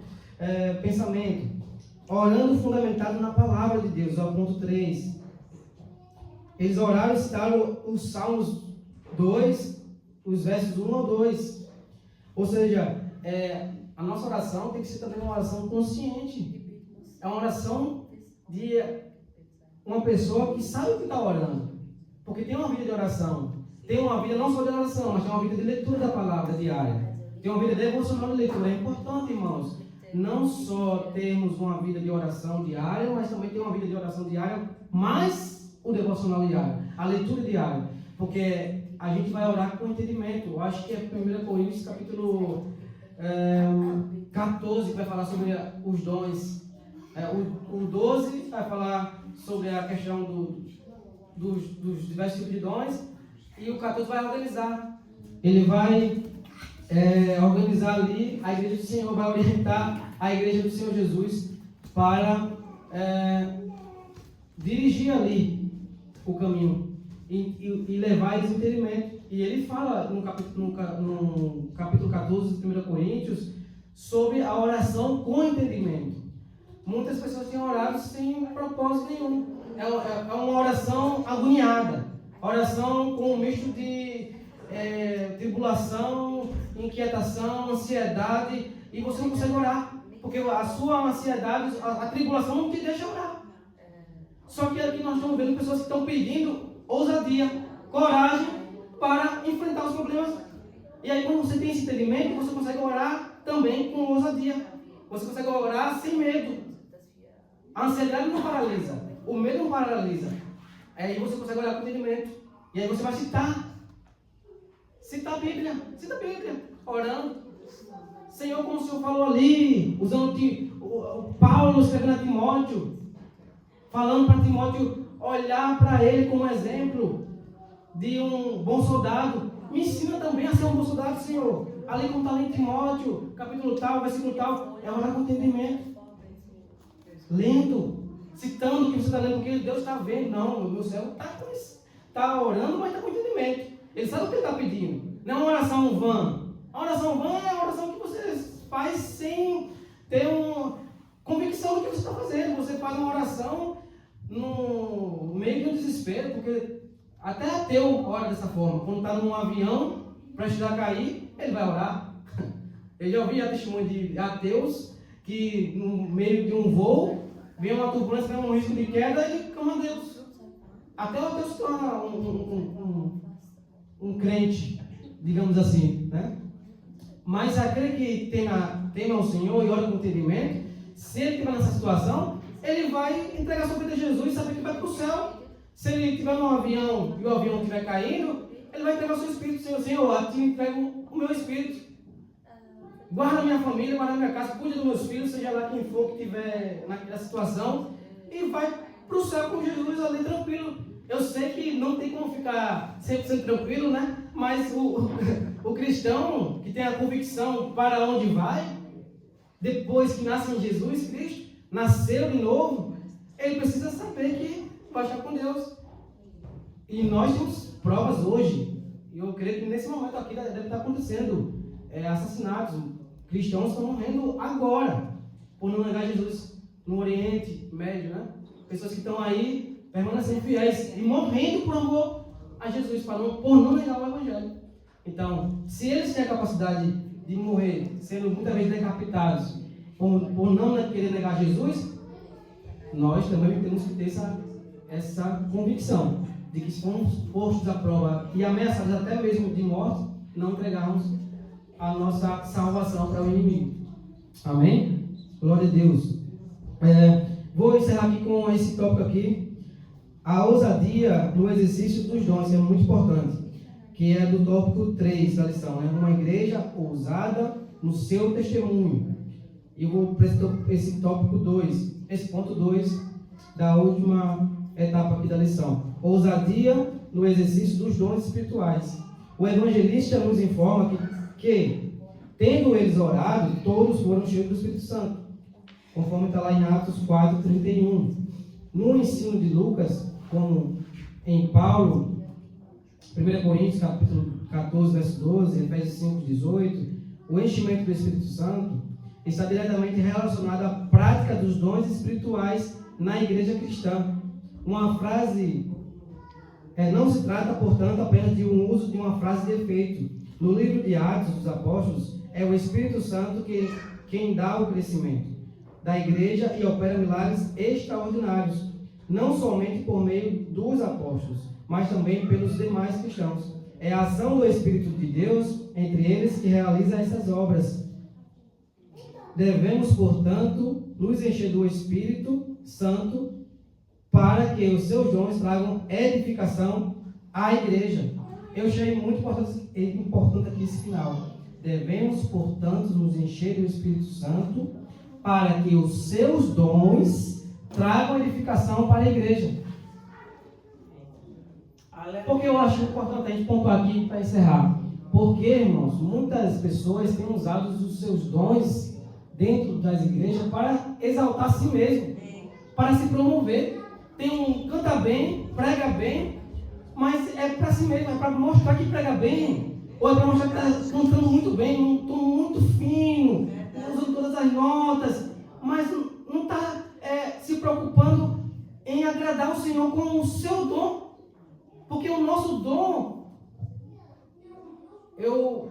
pensamento. Orando fundamentado na palavra de Deus, ao ponto 3. Eles oraram e citaram os Salmos 2, os versos 1 ao 2. Ou seja, a nossa oração tem que ser também uma oração consciente. É uma oração de uma pessoa que sabe o que está orando. Porque tem uma vida de oração. Tem uma vida não só de oração, mas tem uma vida de leitura da palavra diária. Tem uma vida devocional de leitura. É importante, irmãos, não só termos uma vida de oração diária, mas também ter uma vida de oração diária, mais o devocional diário, a leitura diária. Porque a gente vai orar com entendimento. Eu acho que é 1 Coríntios capítulo 14 que vai falar sobre os dons. O 12 vai falar sobre a questão dos diversos tipos de dons. E o 14 vai organizar. Ele vai organizar ali a igreja do Senhor, vai orientar a igreja do Senhor Jesus para dirigir ali o caminho e levar eles entendimento. E ele fala no capítulo 14 de 1 Coríntios sobre a oração com entendimento. Muitas pessoas têm orado sem propósito nenhum. É uma oração agoniada. Oração com um misto de tribulação, inquietação, ansiedade, e você não consegue orar, porque a sua ansiedade, a tribulação não te deixa orar. Só que aqui nós estamos vendo pessoas que estão pedindo ousadia, coragem para enfrentar os problemas. E aí quando você tem esse entendimento, você consegue orar também com ousadia. Você consegue orar sem medo. A ansiedade não paralisa, o medo não paralisa. Aí você consegue olhar com entendimento. E aí você vai citar a Bíblia, orando. Senhor, como o Senhor falou ali, usando o Paulo escrevendo a Timóteo, falando para Timóteo olhar para ele como exemplo de um bom soldado. Me ensina também a ser um bom soldado, Senhor. Ali como está lá em Timóteo, capítulo tal, versículo tal, é orar com entendimento. Lendo, citando o que você está lendo, porque Deus está vendo. Não, o meu céu está orando, mas está com entendimento. Ele sabe o que ele está pedindo. Não é uma oração vã. A oração vã é a oração que você faz sem ter uma convicção do que você está fazendo. Você faz uma oração no meio de um desespero, porque até ateu ora dessa forma. Quando está num avião, prestes a cair, ele vai orar. Eu já ouvi a testemunho de ateus que no meio de um voo, vem uma turbulência, vem um risco de queda e clama a Deus. Até o Deus se torna um crente, digamos assim, né? Mas aquele que teme ao Senhor e ora com entendimento, se ele estiver nessa situação, ele vai entregar sua vida a Jesus e saber que vai para o céu. Se ele estiver num avião e o avião estiver caindo, ele vai entregar o seu espírito. Senhor, a ti entrego o meu espírito. Guarda a minha família, guarda a minha casa, cuide dos meus filhos, seja lá quem for que estiver naquela situação, e vai para o céu com Jesus ali tranquilo. Eu sei que não tem como ficar 100% tranquilo, né? Mas o cristão que tem a convicção para onde vai, depois que nasce em Jesus Cristo, nasceu de novo, ele precisa saber que vai estar com Deus. E nós temos provas hoje. E eu creio que nesse momento aqui deve estar acontecendo assassinatos. Cristãos estão morrendo agora por não negar Jesus no Oriente Médio, né? Pessoas que estão aí permanecendo fiéis e morrendo por amor a Jesus, por não negar o Evangelho. Então, se eles têm a capacidade de morrer, sendo muitas vezes decapitados, por não querer negar Jesus, nós também temos que ter essa convicção de que se formos postos à prova e ameaçados até mesmo de morte, não entregarmos a nossa salvação para o inimigo. Amém? Glória a Deus. Vou encerrar aqui com esse tópico aqui. A ousadia no exercício dos dons é muito importante, que é do tópico 3 da lição, né? Uma igreja ousada no seu testemunho. E eu vou para esse tópico 2, esse ponto 2 da última etapa aqui da lição. Ousadia no exercício dos dons espirituais. O evangelista nos informa que tendo eles orado, todos foram cheios do Espírito Santo, conforme está lá em Atos 4:31. No ensino de Lucas, como em Paulo, 1 Coríntios capítulo 14, verso 12, Efésios 5:18, o enchimento do Espírito Santo está diretamente relacionado à prática dos dons espirituais na igreja cristã. Uma frase, não se trata, portanto, apenas de um uso de uma frase de efeito. No livro de Atos dos Apóstolos, é o Espírito Santo quem dá o crescimento da igreja e opera milagres extraordinários, não somente por meio dos apóstolos, mas também pelos demais cristãos. É a ação do Espírito de Deus entre eles que realiza essas obras. Devemos, portanto, nos encher do Espírito Santo para que os seus dons tragam edificação à igreja. Eu achei muito importante aqui esse final. Devemos, portanto, nos encher do Espírito Santo para que os seus dons tragam edificação para a igreja. Porque eu acho importante a gente pontuar aqui para encerrar. Porque, irmãos, muitas pessoas têm usado os seus dons dentro das igrejas para exaltar a si mesmo, para se promover. Canta bem, prega bem, mas é para si mesmo, é para mostrar que prega bem, ou é para mostrar que está cantando muito bem, num tom muito fino, usando todas as notas, mas não está se preocupando em agradar o Senhor com o seu dom, porque o nosso dom, eu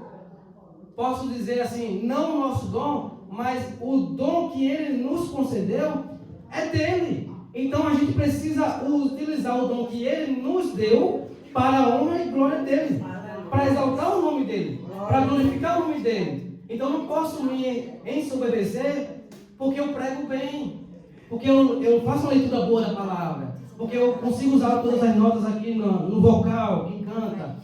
posso dizer assim, não o nosso dom, mas o dom que Ele nos concedeu é dele. Então a gente precisa utilizar o dom que Ele nos deu para a honra e glória dele, para exaltar o nome dele, para glorificar o nome dele. Então não posso me ensoberbecer porque eu prego bem, porque eu faço uma leitura boa da palavra, porque eu consigo usar todas as notas aqui no vocal, quem canta.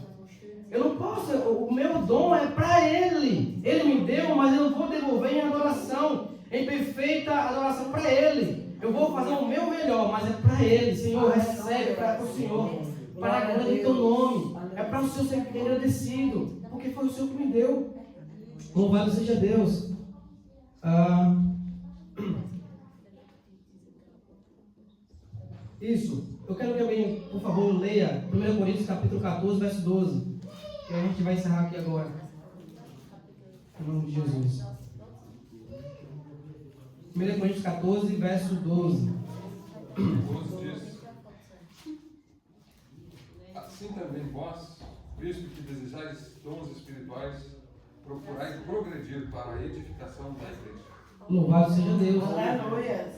Eu não posso, o meu dom é para Ele. Ele me deu, mas eu vou devolver em adoração, em perfeita adoração para Ele. Eu vou fazer o meu melhor, mas é para Ele. Senhor, recebe para o Senhor, para a glória do Teu nome. É para o Senhor ser agradecido, porque foi o Senhor que me deu. Louvado seja Deus. Isso. Eu quero que alguém, por favor, leia 1 Coríntios capítulo 14, verso 12. Que a gente vai encerrar aqui agora. Em nome de Jesus. 1 Coríntios 14, verso 12. 12 diz: assim também vós, visto que desejais dons espirituais, procurai progredir para a edificação da igreja. Louvado seja Deus. Aleluia.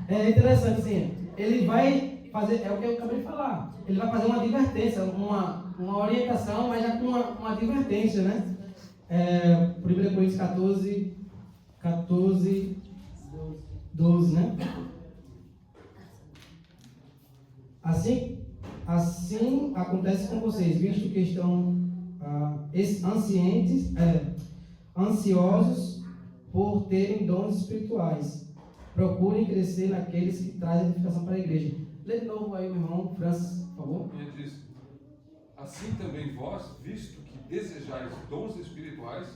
É interessante, sim. Ele vai fazer, é o que eu acabei de falar. Ele vai fazer uma advertência, uma orientação, mas já com uma advertência, né? 1 Coríntios 12, né? Assim acontece com vocês, visto que estão ansiosos por terem dons espirituais. Procurem crescer naqueles que trazem edificação para a igreja. Lê de novo aí, meu irmão Francis, por favor. E ele diz: assim também vós, visto que desejais dons espirituais,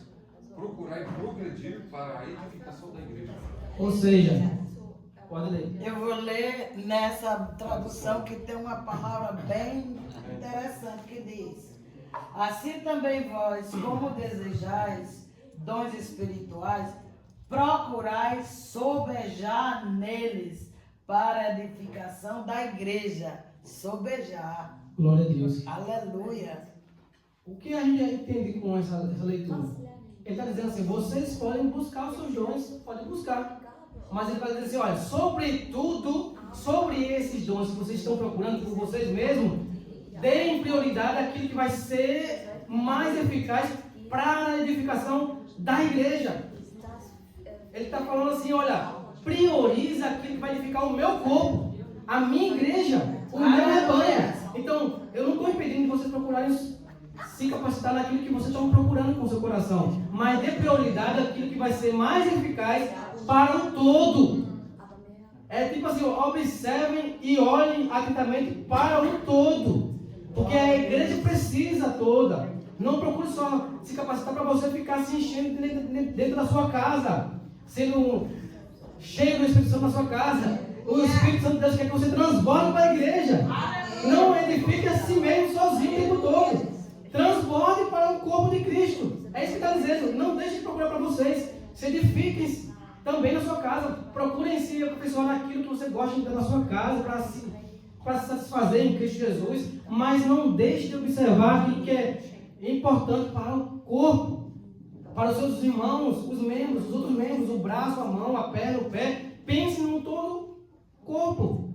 procurai progredir para a edificação da igreja. Ou seja, pode ler. Eu vou ler nessa tradução que tem uma palavra bem interessante que diz: assim também vós, como desejais dons espirituais, procurai sobejar neles para a edificação da igreja. Sobejar. Glória a Deus. Aleluia. O que a gente entende com essa leitura? Ele está dizendo assim, vocês podem buscar os seus dons, podem buscar. Mas ele vai dizer assim, olha, sobretudo, sobre esses dons que vocês estão procurando por vocês mesmos, deem prioridade àquilo que vai ser mais eficaz para a edificação da igreja. Ele está falando assim, olha, prioriza aquilo que vai edificar o meu corpo, a minha igreja, o meu rebanho. Então, eu não estou impedindo de vocês procurarem se capacitar naquilo que vocês estão procurando com o seu coração, mas dê prioridade àquilo que vai ser mais eficaz para o todo. É tipo assim, observem e olhem atentamente para o todo, porque a igreja precisa toda. Não procure só se capacitar para você ficar se enchendo dentro da sua casa, sendo cheio do Espírito Santo na sua casa. O Espírito Santo de Deus quer que você transborde para a igreja. Não edifique a si mesmo sozinho o tempo todo. Transborde para o corpo de Cristo. É isso que está dizendo. Não deixe de procurar para vocês. Se edifiquem também na sua casa. Procurem se aperfeiçoar naquilo que você gosta de ter na sua casa para se satisfazer em Cristo Jesus. Mas não deixe de observar aquilo que é importante para o corpo, para os seus irmãos, os membros, os outros membros, o braço, a mão, a perna, o pé. Pense no todo o corpo.